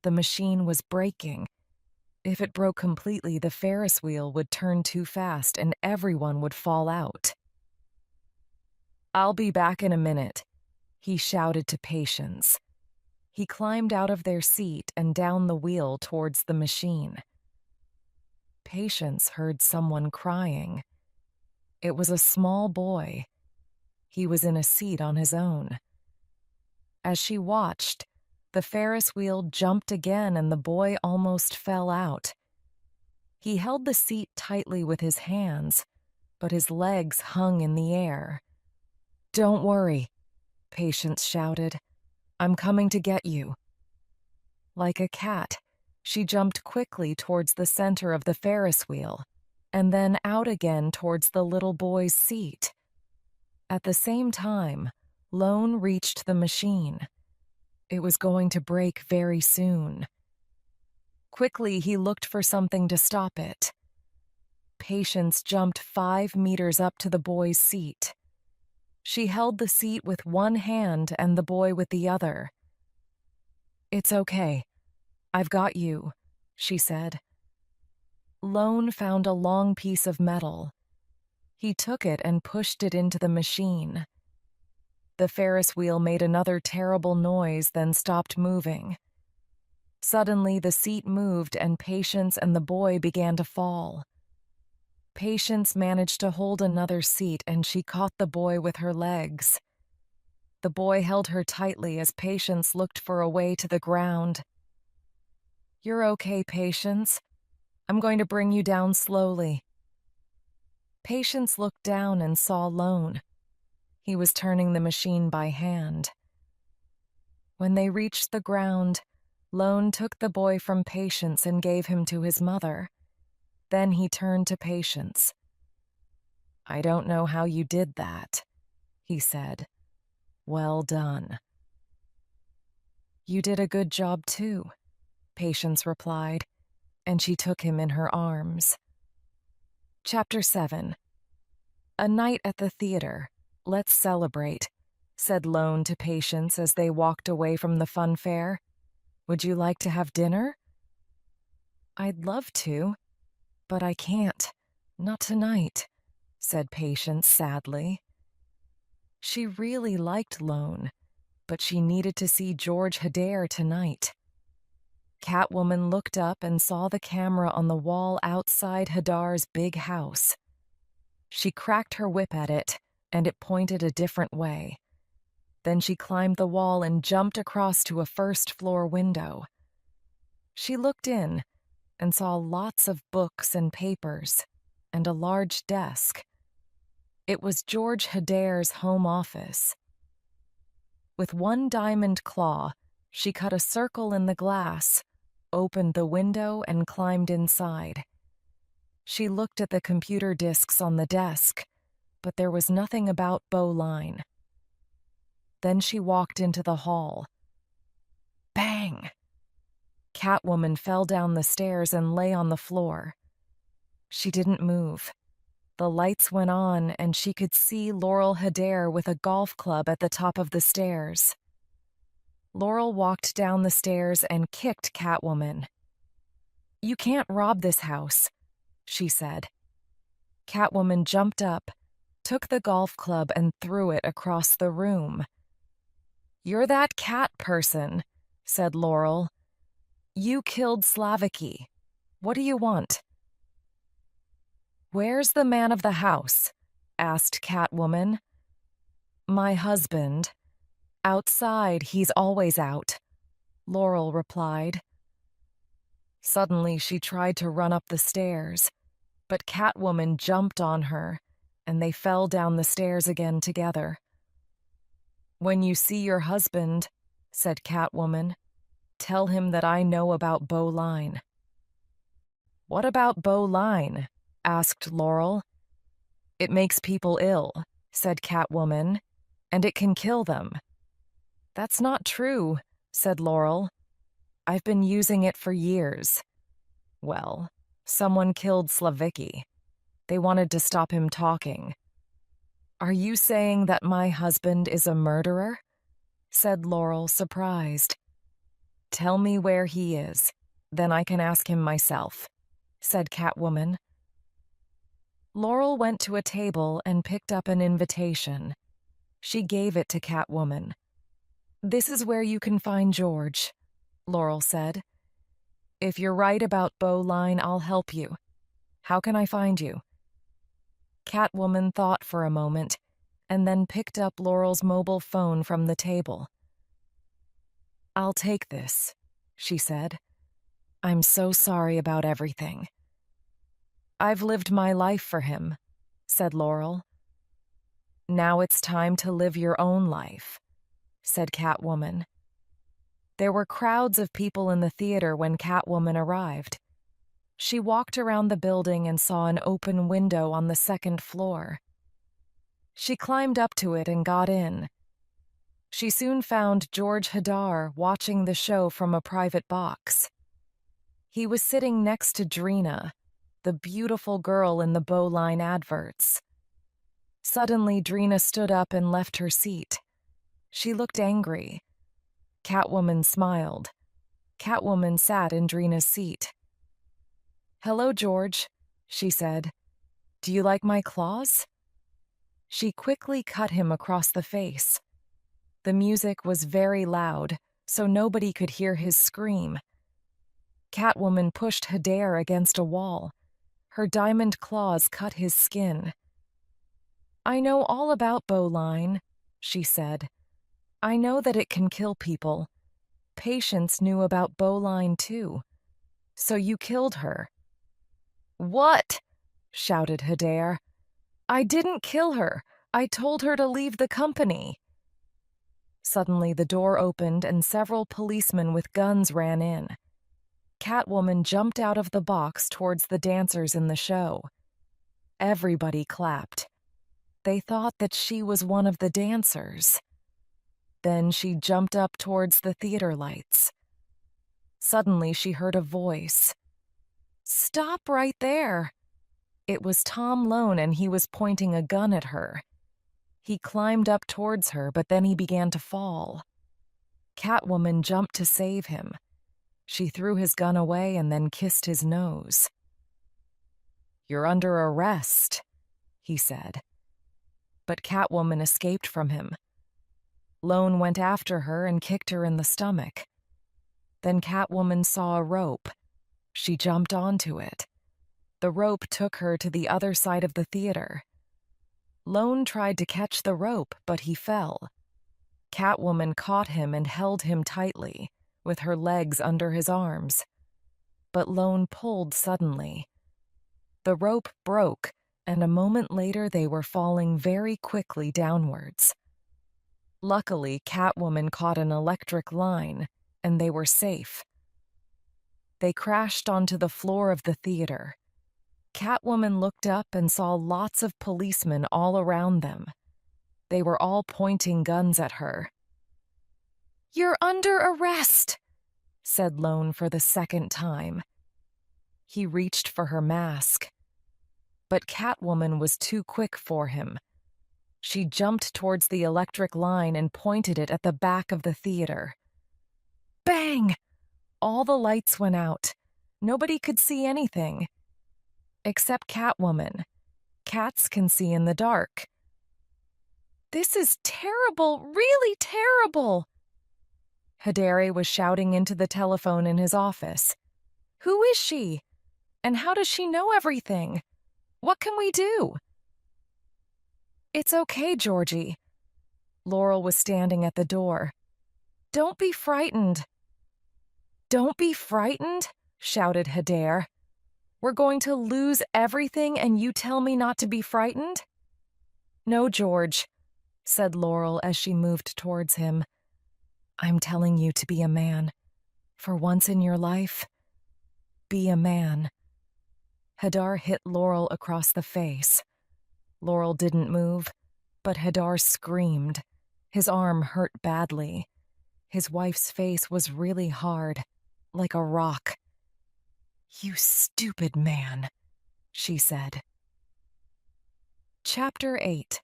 The machine was breaking. If it broke completely, the Ferris wheel would turn too fast and everyone would fall out. "I'll be back in a minute," he shouted to Patience. He climbed out of their seat and down the wheel towards the machine. Patience heard someone crying. It was a small boy. He was in a seat on his own. As she watched, the Ferris wheel jumped again and the boy almost fell out. He held the seat tightly with his hands, but his legs hung in the air. "Don't worry," Patience shouted. "I'm coming to get you." Like a cat, she jumped quickly towards the center of the Ferris wheel, and then out again towards the little boy's seat. At the same time, Lone reached the machine. It was going to break very soon. Quickly, he looked for something to stop it. Patience jumped 5 meters up to the boy's seat. She held the seat with one hand and the boy with the other. "It's okay. I've got you," she said. Lone found a long piece of metal. He took it and pushed it into the machine. The Ferris wheel made another terrible noise, then stopped moving. Suddenly, the seat moved and Patience and the boy began to fall. Patience managed to hold another seat and she caught the boy with her legs. The boy held her tightly as Patience looked for a way to the ground. "You're okay, Patience. I'm going to bring you down slowly." Patience looked down and saw Lone. He was turning the machine by hand. When they reached the ground, Lone took the boy from Patience and gave him to his mother. Then he turned to Patience. "I don't know how you did that," he said. "Well done." "You did a good job too," Patience replied, and she took him in her arms. Chapter 7. "A night at the theater. Let's celebrate," said Lone to Patience as they walked away from the fun fair. "Would you like to have dinner?" "I'd love to, but I can't. Not tonight," said Patience sadly. She really liked Lone, but she needed to see George Hedare tonight. Catwoman looked up and saw the camera on the wall outside Hidare's big house. She cracked her whip at it, and it pointed a different way. Then she climbed the wall and jumped across to a first-floor window. She looked in and saw lots of books and papers and a large desk. It was George Hidare's home office. With one diamond claw, she cut a circle in the glass, opened the window, and climbed inside. She looked at the computer disks on the desk, but there was nothing about Bowline. Then she walked into the hall. Bang! Catwoman fell down the stairs and lay on the floor. She didn't move. The lights went on, and she could see Laurel Hedare with a golf club at the top of the stairs. Laurel walked down the stairs and kicked Catwoman. "You can't rob this house," she said. Catwoman jumped up, took the golf club, and threw it across the room. "You're that cat person," said Laurel. "You killed Slavicky. What do you want?" "Where's the man of the house?" asked Catwoman. "My husband. Outside, he's always out," Laurel replied. Suddenly, she tried to run up the stairs, but Catwoman jumped on her, and they fell down the stairs again together. "When you see your husband," said Catwoman, "tell him that I know about Bowline." "What about Bowline?" asked Laurel. "It makes people ill," said Catwoman, "and it can kill them." "That's not true," said Laurel. "I've been using it for years." "Well, someone killed Slavicky. They wanted to stop him talking." "Are you saying that my husband is a murderer?" said Laurel, surprised. "Tell me where he is, then I can ask him myself," said Catwoman. Laurel went to a table and picked up an invitation. She gave it to Catwoman. "This is where you can find George," Laurel said. "If you're right about Bowline, I'll help you. How can I find you?" Catwoman thought for a moment and then picked up Laurel's mobile phone from the table. "I'll take this," she said. "I'm so sorry about everything." "I've lived my life for him," said Laurel. "Now it's time to live your own life," said Catwoman. There were crowds of people in the theater when Catwoman arrived. She walked around the building and saw an open window on the second floor. She climbed up to it and got in. She soon found George Hedare watching the show from a private box. He was sitting next to Drina, the beautiful girl in the Bowline adverts. Suddenly, Drina stood up and left her seat. She looked angry. Catwoman smiled. Catwoman sat in Drina's seat. "Hello, George," she said. "Do you like my claws?" She quickly cut him across the face. The music was very loud, so nobody could hear his scream. Catwoman pushed Hedare against a wall. Her diamond claws cut his skin. "I know all about Bowline," she said. "I know that it can kill people. Patience knew about Bowline too. So you killed her." "What?" shouted Hedare. "I didn't kill her. I told her to leave the company." Suddenly the door opened and several policemen with guns ran in. Catwoman jumped out of the box towards the dancers in the show. Everybody clapped. They thought that she was one of the dancers. Then she jumped up towards the theater lights. Suddenly she heard a voice. "Stop right there!" It was Tom Lone, and he was pointing a gun at her. He climbed up towards her, but then he began to fall. Catwoman jumped to save him. She threw his gun away and then kissed his nose. "You're under arrest," he said. But Catwoman escaped from him. Lone went after her and kicked her in the stomach. Then Catwoman saw a rope. She jumped onto it. The rope took her to the other side of the theater. Lone tried to catch the rope, but he fell. Catwoman caught him and held him tightly, with her legs under his arms. But Lone pulled suddenly. The rope broke, and a moment later they were falling very quickly downwards. Luckily, Catwoman caught an electric line, and they were safe. They crashed onto the floor of the theater. Catwoman looked up and saw lots of policemen all around them. They were all pointing guns at her. "You're under arrest," said Lone for the second time. He reached for her mask. But Catwoman was too quick for him. She jumped towards the electric line and pointed it at the back of the theater. Bang! All the lights went out. Nobody could see anything. Except Catwoman. Cats can see in the dark. "This is terrible, really terrible!" Hidari was shouting into the telephone in his office. "Who is she? And how does she know everything? What can we do?" "It's okay, Georgie." Laurel was standing at the door. "Don't be frightened." "Don't be frightened?" shouted Hidari. "We're going to lose everything and you tell me not to be frightened?" "No, George," said Laurel as she moved towards him. "I'm telling you to be a man. For once in your life, be a man." Hidari hit Laurel across the face. Laurel didn't move, but Hidari screamed. His arm hurt badly. His wife's face was really hard, like a rock. "You stupid man," she said. Chapter 8.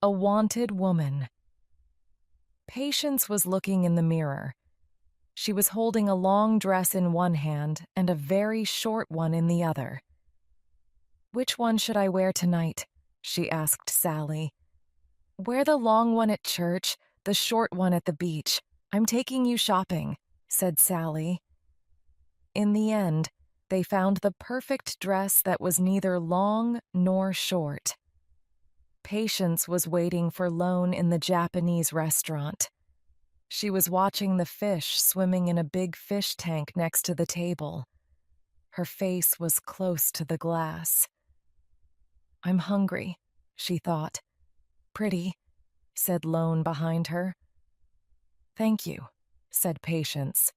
A Wanted Woman. Patience was looking in the mirror. She was holding a long dress in one hand and a very short one in the other. "Which one should I wear tonight?" she asked Sally. "Wear the long one at church, the short one at the beach. I'm taking you shopping," said Sally. In the end, they found the perfect dress that was neither long nor short. Patience was waiting for Lone in the Japanese restaurant. She was watching the fish swimming in a big fish tank next to the table. Her face was close to the glass. "I'm hungry," she thought. "Pretty," said Lone behind her. "Thank you," said Patience.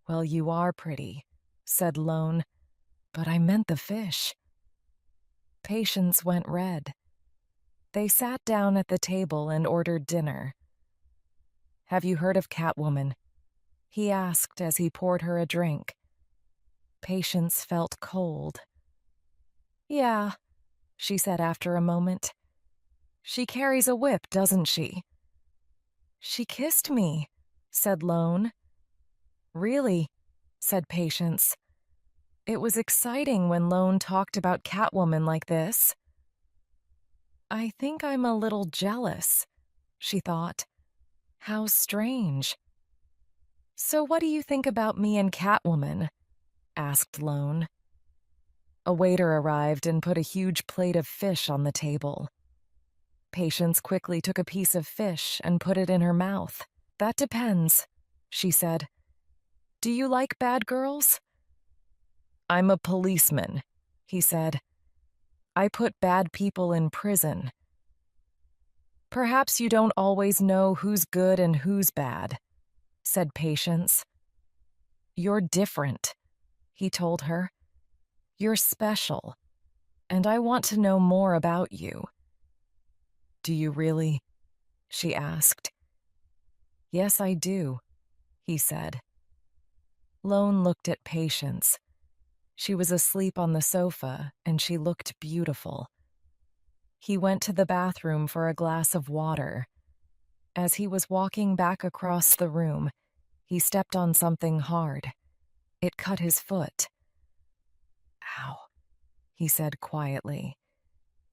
"Well, you are pretty," said Lone, "but I meant the fish." Patience went red. They sat down at the table and ordered dinner. "Have you heard of Catwoman?" he asked as he poured her a drink. Patience felt cold. "Yeah," she said after a moment. "She carries a whip, doesn't she?" "She kissed me," said Lone. "Really?" said Patience. It was exciting when Lone talked about Catwoman like this. "I think I'm a little jealous," she thought. "How strange." "So what do you think about me and Catwoman?" asked Lone. A waiter arrived and put a huge plate of fish on the table. Patience quickly took a piece of fish and put it in her mouth. "That depends," she said. "Do you like bad girls?" "I'm a policeman," he said. "I put bad people in prison." "Perhaps you don't always know who's good and who's bad," said Patience. "You're different," he told her. "You're special, and I want to know more about you." "Do you really?" she asked. "Yes, I do," he said. Lone looked at Patience. She was asleep on the sofa, and she looked beautiful. He went to the bathroom for a glass of water. As he was walking back across the room, he stepped on something hard. It cut his foot. "Ow," he said quietly.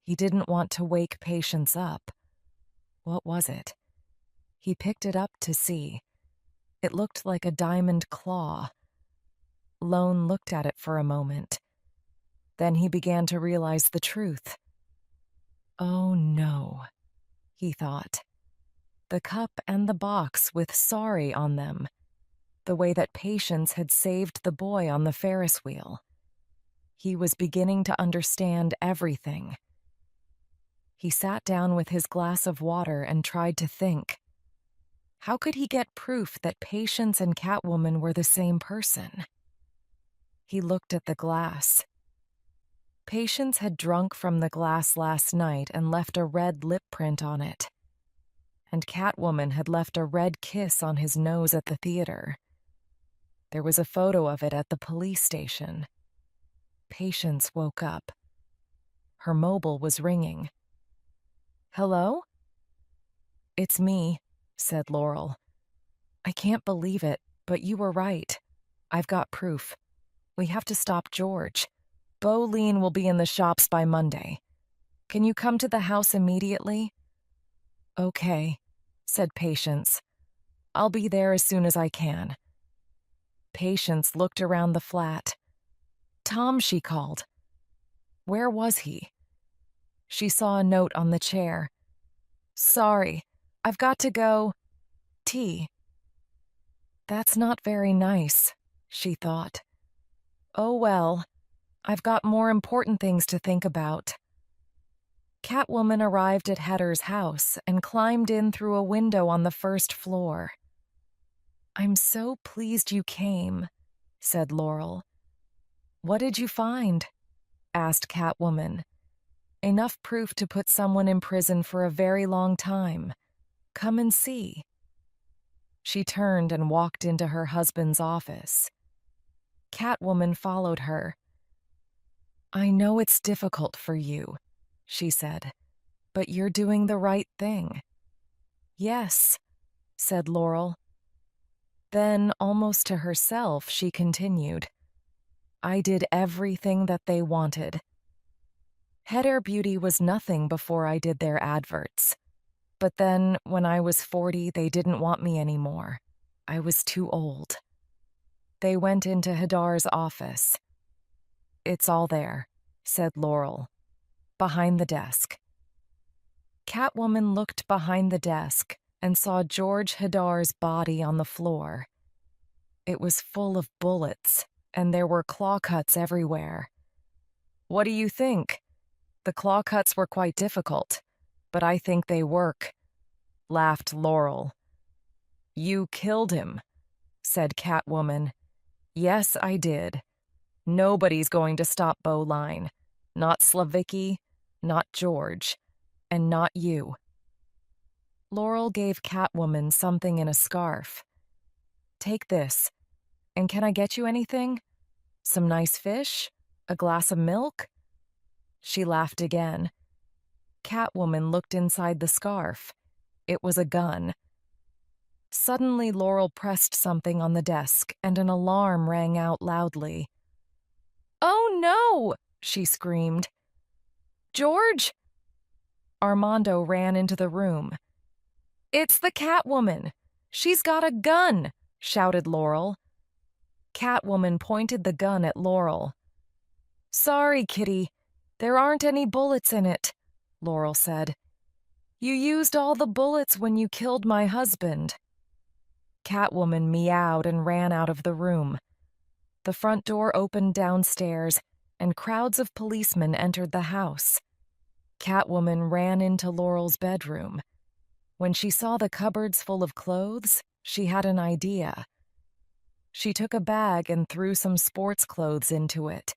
He didn't want to wake Patience up. What was it? He picked it up to see. It looked like a diamond claw. Lone looked at it for a moment. Then he began to realize the truth. "Oh no," he thought. The cup and the box with sorry on them, the way that Patience had saved the boy on the Ferris wheel. He was beginning to understand everything. He sat down with his glass of water and tried to think. How could he get proof that Patience and Catwoman were the same person? He looked at the glass. Patience had drunk from the glass last night and left a red lip print on it. and Catwoman had left a red kiss on his nose at the theater. There was a photo of it at the police station. Patience woke up. Her mobile was ringing. "Hello?" "It's me," said Laurel. "I can't believe it, but you were right. I've got proof. We have to stop George. Bolene will be in the shops by Monday. Can you come to the house immediately?" "Okay," said Patience. "I'll be there as soon as I can." Patience looked around the flat. Tom, she called. Where was he? She saw a note on the chair. "Sorry, I've got to go. Tea." That's not very nice, she thought. Oh well, I've got more important things to think about. Catwoman arrived at Hedder's house and climbed in through a window on the first floor. "I'm so pleased you came," said Laurel. "What did you find?" asked Catwoman. "Enough proof to put someone in prison for a very long time. Come and see." She turned and walked into her husband's office. Catwoman followed her. "I know it's difficult for you," she said, "but you're doing the right thing." "Yes," said Laurel. Then, almost to herself, she continued, "I did everything that they wanted. Hedder Beauty was nothing before I did their adverts. But then, when I was 40, they didn't want me anymore. I was too old." They went into Hadar's office. "It's all there," said Laurel, "behind the desk." Catwoman looked behind the desk and saw George Hadar's body on the floor. It was full of bullets, and there were claw cuts everywhere. "What do you think? The claw cuts were quite difficult, but I think they work," laughed Laurel. "You killed him," said Catwoman. "Yes, I did. Nobody's going to stop Bolene. Not Slavicki, not George, and not you." Laurel gave Catwoman something in a scarf. "Take this. And can I get you anything? Some nice fish? A glass of milk?" She laughed again. Catwoman looked inside the scarf. It was a gun. Suddenly, Laurel pressed something on the desk, and an alarm rang out loudly. "Oh no!" she screamed. "George!" Armando ran into the room. "It's the Catwoman! She's got a gun!" shouted Laurel. Catwoman pointed the gun at Laurel. "Sorry, Kitty. There aren't any bullets in it," Laurel said. "You used all the bullets when you killed my husband." Catwoman meowed and ran out of the room. The front door opened downstairs, and crowds of policemen entered the house. Catwoman ran into Laurel's bedroom. When she saw the cupboards full of clothes, she had an idea. She took a bag and threw some sports clothes into it.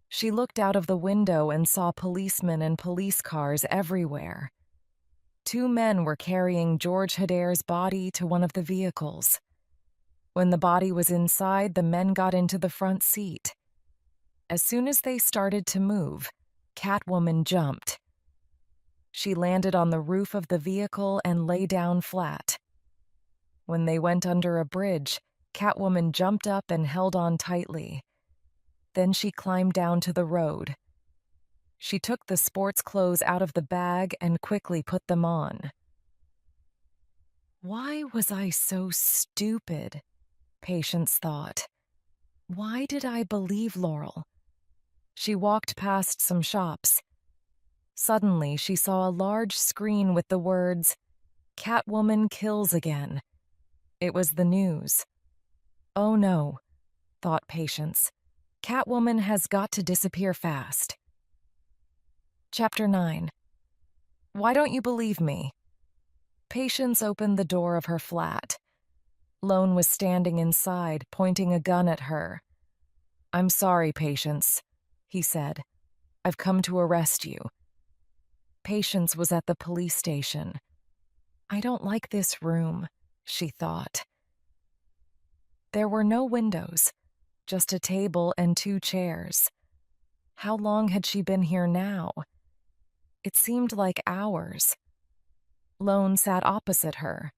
She looked out of the window and saw policemen and police cars everywhere. 2 men were carrying George Hadar's body to one of the vehicles. When the body was inside, the men got into the front seat. As soon as they started to move, Catwoman jumped. She landed on the roof of the vehicle and lay down flat. When they went under a bridge, Catwoman jumped up and held on tightly. Then she climbed down to the road. She took the sports clothes out of the bag and quickly put them on. Why was I so stupid? Patience thought. Why did I believe Laurel? She walked past some shops. Suddenly, she saw a large screen with the words, "Catwoman kills again." It was the news. Oh no, thought Patience. Catwoman has got to disappear fast. Chapter 9. Why don't you believe me? Patience opened the door of her flat. Lone was standing inside, pointing a gun at her. "I'm sorry, Patience," he said. "I've come to arrest you." Patience was at the police station. I don't like this room, she thought. There were no windows, just a table and 2 chairs. How long had she been here now? It seemed like hours. Lone sat opposite her.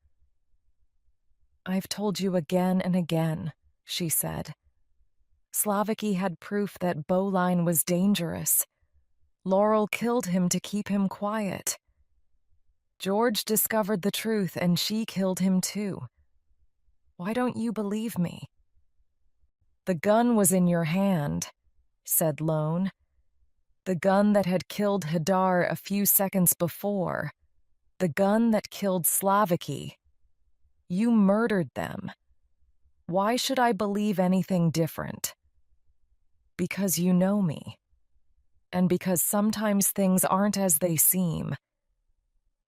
I've told you again and again, she said. Slavicky had proof that Bowline was dangerous. Laurel killed him to keep him quiet. George discovered the truth and she killed him too. Why don't you believe me? The gun was in your hand, said Lone. The gun that had killed Hadar a few seconds before. The gun that killed Slavicky. You murdered them. Why should I believe anything different? Because you know me. And because sometimes things aren't as they seem.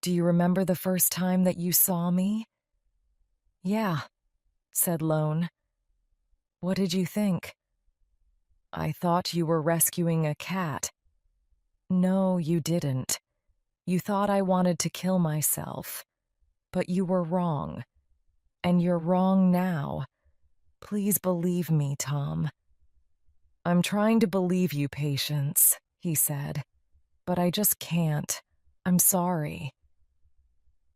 Do you remember the first time that you saw me? Yeah, said Lone. What did you think? I thought you were rescuing a cat. No, you didn't. You thought I wanted to kill myself. But you were wrong. And you're wrong now. Please believe me, Tom. I'm trying to believe you, Patience, he said. But I just can't. I'm sorry.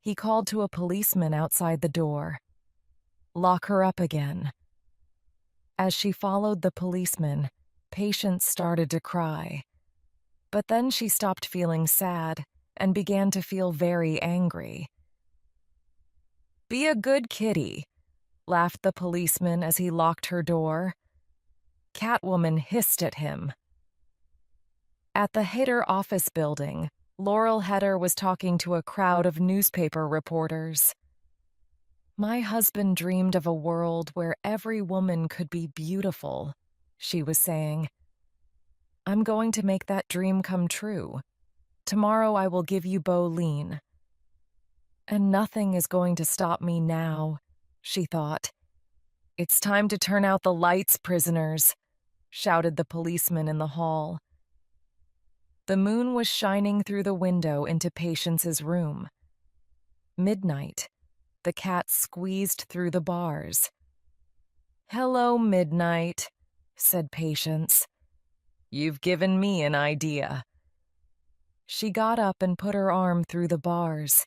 He called to a policeman outside the door. Lock her up again. As she followed the policeman, Patience started to cry. But then she stopped feeling sad and began to feel very angry. Be a good kitty, laughed the policeman as he locked her door. Catwoman hissed at him. At the Heder office building, Laurel Heder was talking to a crowd of newspaper reporters. My husband dreamed of a world where every woman could be beautiful, she was saying. I'm going to make that dream come true. Tomorrow I will give you Bolene. And nothing is going to stop me now, she thought. It's time to turn out the lights, prisoners, shouted the policeman in the hall. The moon was shining through the window into Patience's room. Midnight. The cat squeezed through the bars. Hello, Midnight, said Patience. You've given me an idea. She got up and put her arm through the bars.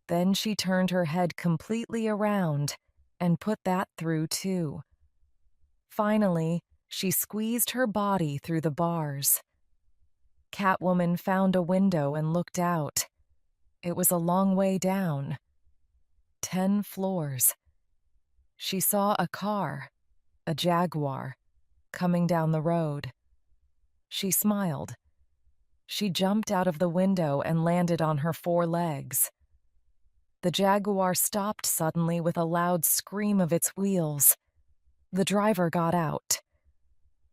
Then she turned her head completely around and put that through too. Finally, she squeezed her body through the bars. Catwoman found a window and looked out. It was a long way down. 10 floors. She saw a car, a Jaguar, coming down the road. She smiled. She jumped out of the window and landed on her 4 legs. The Jaguar stopped suddenly with a loud scream of its wheels. The driver got out.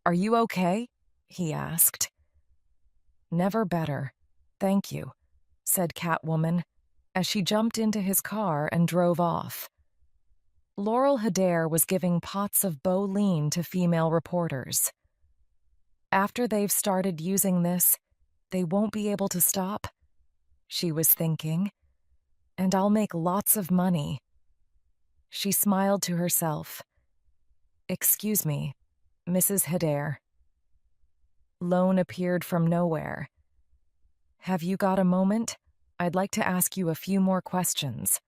Are you okay? He asked. Never better. Thank you, said Catwoman, as she jumped into his car and drove off. Laurel Heder was giving pots of Bolene to female reporters. After they've started using this, they won't be able to stop, she was thinking, and I'll make lots of money. She smiled to herself. Excuse me, Mrs. Heder. Lone appeared from nowhere. Have you got a moment? I'd like to ask you a few more questions.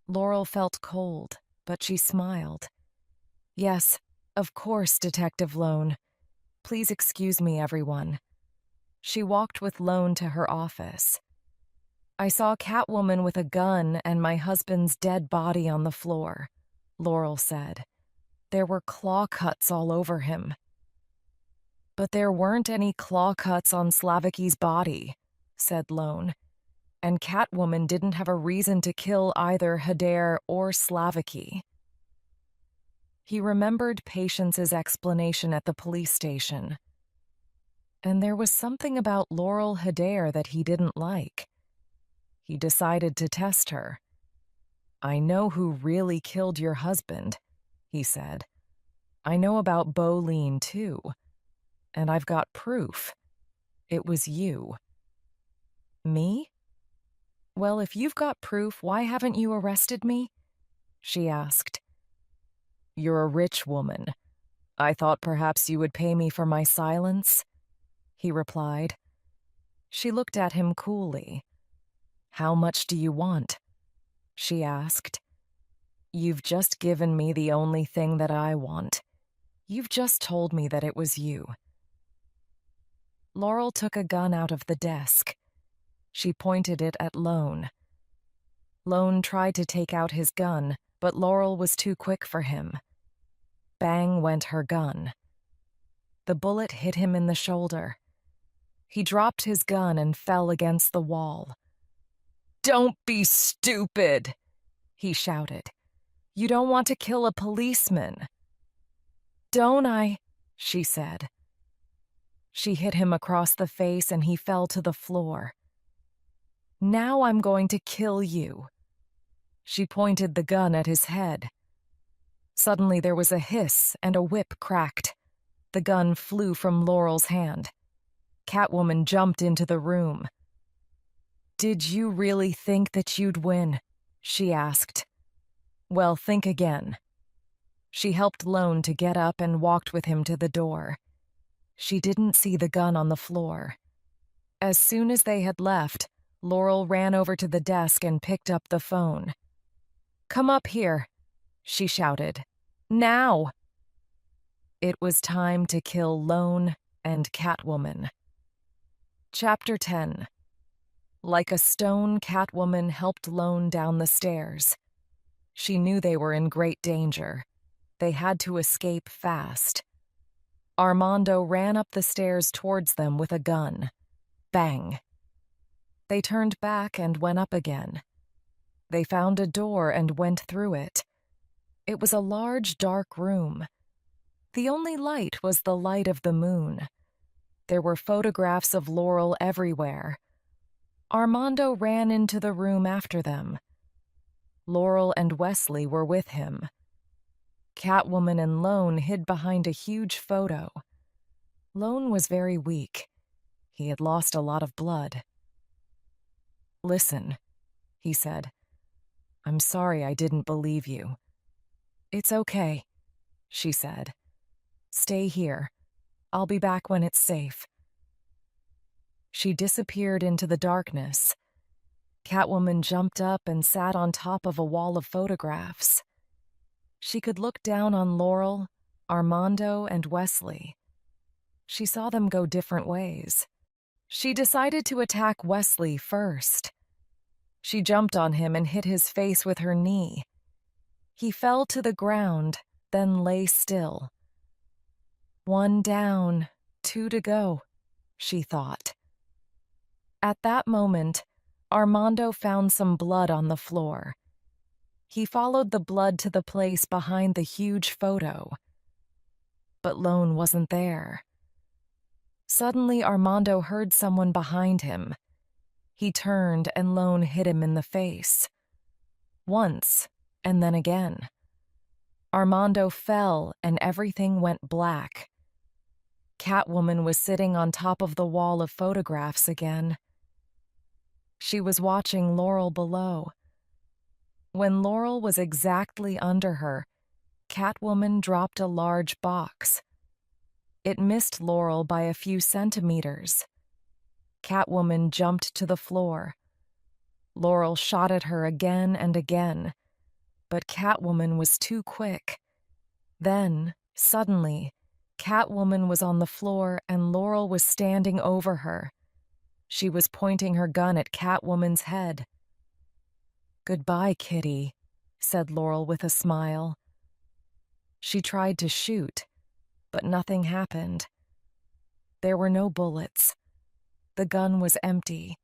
Laurel felt cold, but she smiled. Yes, of course, Detective Lone. Please excuse me, everyone. She walked with Lone to her office. I saw Catwoman with a gun and my husband's dead body on the floor, Laurel said. There were claw cuts all over him. But there weren't any claw cuts on Slavicky's body, said Lone. And Catwoman didn't have a reason to kill either Heder or Slavicky. He remembered Patience's explanation at the police station. And there was something about Laurel Heder that he didn't like. He decided to test her. I know who really killed your husband, he said. I know about Bolene, too. And I've got proof. It was you. Me? Well, if you've got proof, why haven't you arrested me? She asked. You're a rich woman. I thought perhaps you would pay me for my silence, he replied. She looked at him coolly. How much do you want? She asked. You've just given me the only thing that I want. You've just told me that it was you. Laurel took a gun out of the desk. She pointed it at Lone. Lone tried to take out his gun, but Laurel was too quick for him. Bang went her gun. The bullet hit him in the shoulder. He dropped his gun and fell against the wall. Don't be stupid, he shouted. You don't want to kill a policeman. Don't I? She said. She hit him across the face and he fell to the floor. Now I'm going to kill you. She pointed the gun at his head. Suddenly there was a hiss and a whip cracked. The gun flew from Laurel's hand. Catwoman jumped into the room. Did you really think that you'd win? She asked. Well, think again. She helped Lone to get up and walked with him to the door. She didn't see the gun on the floor. As soon as they had left, Laurel ran over to the desk and picked up the phone. Come up here, she shouted. Now! It was time to kill Lone and Catwoman. Chapter 10. Like a stone, Catwoman helped Lone down the stairs. She knew they were in great danger. They had to escape fast. Armando ran up the stairs towards them with a gun. Bang! They turned back and went up again. They found a door and went through it. It was a large, dark room. The only light was the light of the moon. There were photographs of Laurel everywhere. Armando ran into the room after them. Laurel and Wesley were with him. Catwoman and Lone hid behind a huge photo. Lone was very weak. He had lost a lot of blood. Listen, he said. I'm sorry I didn't believe you. It's okay, she said. Stay here. I'll be back when it's safe. She disappeared into the darkness. Catwoman jumped up and sat on top of a wall of photographs. She could look down on Laurel, Armando, and Wesley. She saw them go different ways. She decided to attack Wesley first. She jumped on him and hit his face with her knee. He fell to the ground, then lay still. 1 down, 2 to go, she thought. At that moment, Armando found some blood on the floor. He followed the blood to the place behind the huge photo. But Lone wasn't there. Suddenly, Armando heard someone behind him. He turned and Lone hit him in the face. Once, and then again. Armando fell and everything went black. Catwoman was sitting on top of the wall of photographs again. She was watching Laurel below. When Laurel was exactly under her, Catwoman dropped a large box. It missed Laurel by a few centimeters. Catwoman jumped to the floor. Laurel shot at her again and again, but Catwoman was too quick. Then, suddenly, Catwoman was on the floor and Laurel was standing over her. She was pointing her gun at Catwoman's head. "Goodbye, Kitty," said Laurel with a smile. She tried to shoot, but nothing happened. There were no bullets. The gun was empty.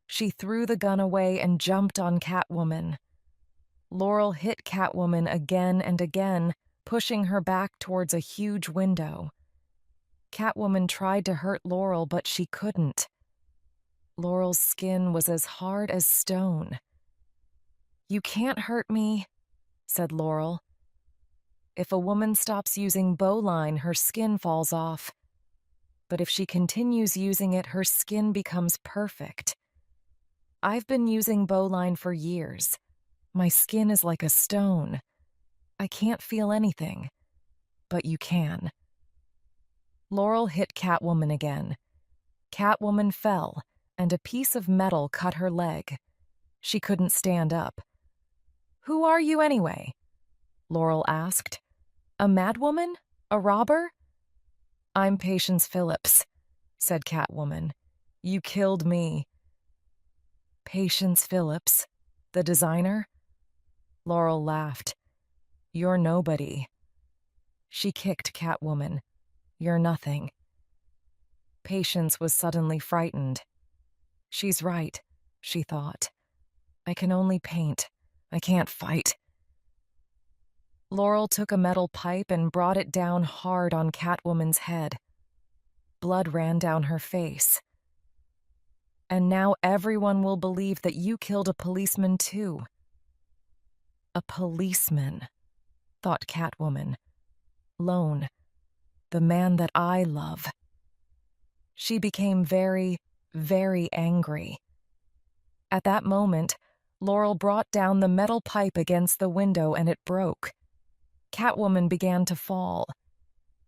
She threw the gun away and jumped on Catwoman. Laurel hit Catwoman again and again, pushing her back towards a huge window. Catwoman tried to hurt Laurel, but she couldn't. Laurel's skin was as hard as stone. "You can't hurt me," said Laurel. "If a woman stops using bowline, her skin falls off. But if she continues using it, her skin becomes perfect. I've been using bowline for years. My skin is like a stone. I can't feel anything, but you can. Laurel hit Catwoman again. Catwoman fell, and a piece of metal cut her leg. She couldn't stand up. "Who are you anyway?" Laurel asked. "A madwoman? A robber?" "I'm Patience Phillips," said Catwoman. "You killed me." "Patience Phillips? The designer?" Laurel laughed. "You're nobody." She kicked Catwoman. "You're nothing." Patience was suddenly frightened. "She's right," she thought. "I can only paint. I can't fight." Laurel took a metal pipe and brought it down hard on Catwoman's head. Blood ran down her face. "And now everyone will believe that you killed a policeman too." "A policeman," thought Catwoman. "Lone, the man that I love." She became very, very angry. At that moment, Laurel brought down the metal pipe against the window and it broke. Catwoman began to fall.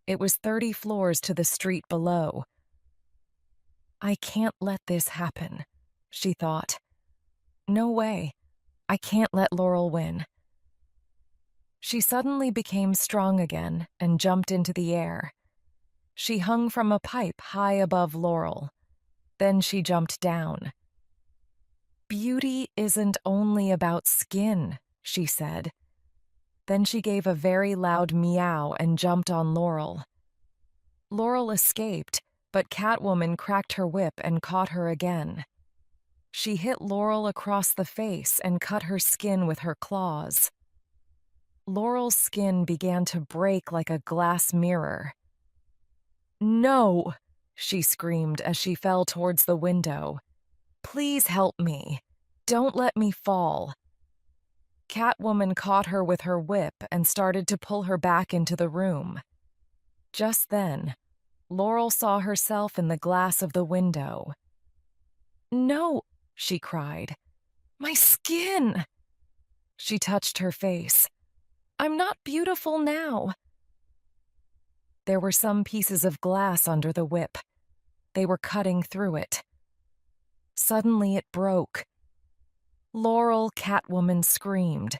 It was 30 floors to the street below. "I can't let this happen," she thought. "No way. I can't let Laurel win." She suddenly became strong again and jumped into the air. She hung from a pipe high above Laurel. Then she jumped down. "Beauty isn't only about skin," she said. Then she gave a very loud meow and jumped on Laurel. Laurel escaped, but Catwoman cracked her whip and caught her again. She hit Laurel across the face and cut her skin with her claws. Laurel's skin began to break like a glass mirror. "No!" she screamed as she fell towards the window. "Please help me. Don't let me fall." Catwoman caught her with her whip and started to pull her back into the room. Just then, Laurel saw herself in the glass of the window. "No!" she cried. "My skin!" She touched her face. "I'm not beautiful now." There were some pieces of glass under the whip. They were cutting through it. Suddenly it broke. "Laurel!" Catwoman screamed.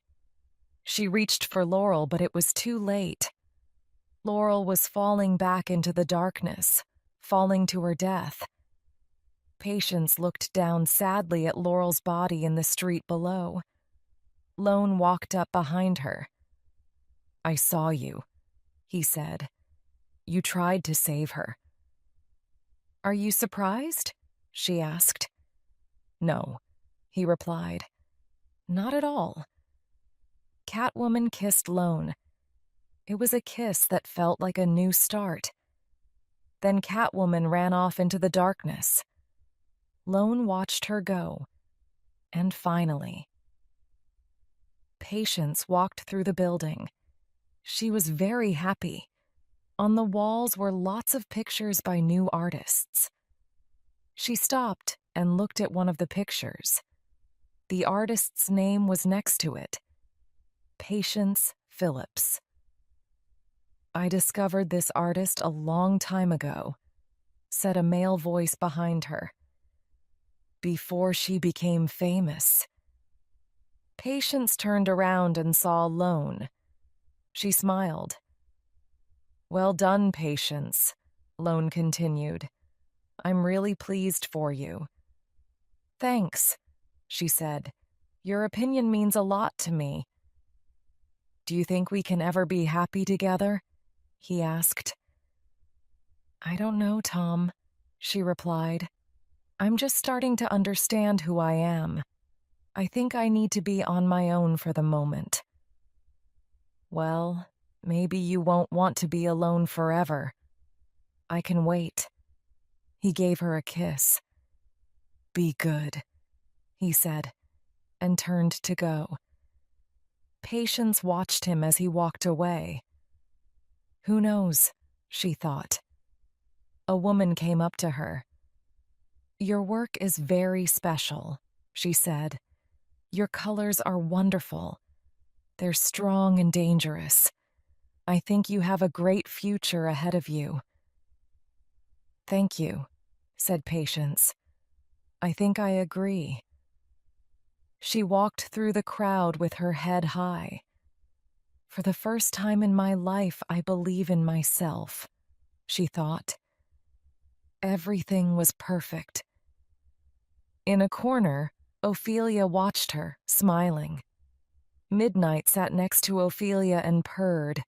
She reached for Laurel, but it was too late. Laurel was falling back into the darkness, falling to her death. Patience looked down sadly at Laurel's body in the street below. Lone walked up behind her. "I saw you," he said. "You tried to save her." "Are you surprised?" she asked. "No," he replied. "Not at all." Catwoman kissed Lone. It was a kiss that felt like a new start. Then Catwoman ran off into the darkness. Lone watched her go. And finally, Patience walked through the building. She was very happy. On the walls were lots of pictures by new artists. She stopped and looked at one of the pictures. The artist's name was next to it. Patience Phillips. "I discovered this artist a long time ago," said a male voice behind her. "Before she became famous." Patience turned around and saw Lone. She smiled. "Well done, Patience," Lone continued. "I'm really pleased for you." "Thanks," she said. "Your opinion means a lot to me." "Do you think we can ever be happy together?" he asked. "I don't know, Tom," she replied. "I'm just starting to understand who I am. I think I need to be on my own for the moment." "Well, maybe you won't want to be alone forever. I can wait." He gave her a kiss. "Be good," he said, and turned to go. Patience watched him as he walked away. Who knows, she thought. A woman came up to her. "Your work is very special," she said. Your colors are wonderful. They're strong and dangerous. I think you have a great future ahead of you. Thank you, said Patience. I think I agree. She walked through the crowd with her head high. For the first time in my life, I believe in myself, she thought. Everything was perfect. In a corner, Ophelia watched her, smiling. Midnight sat next to Ophelia and purred.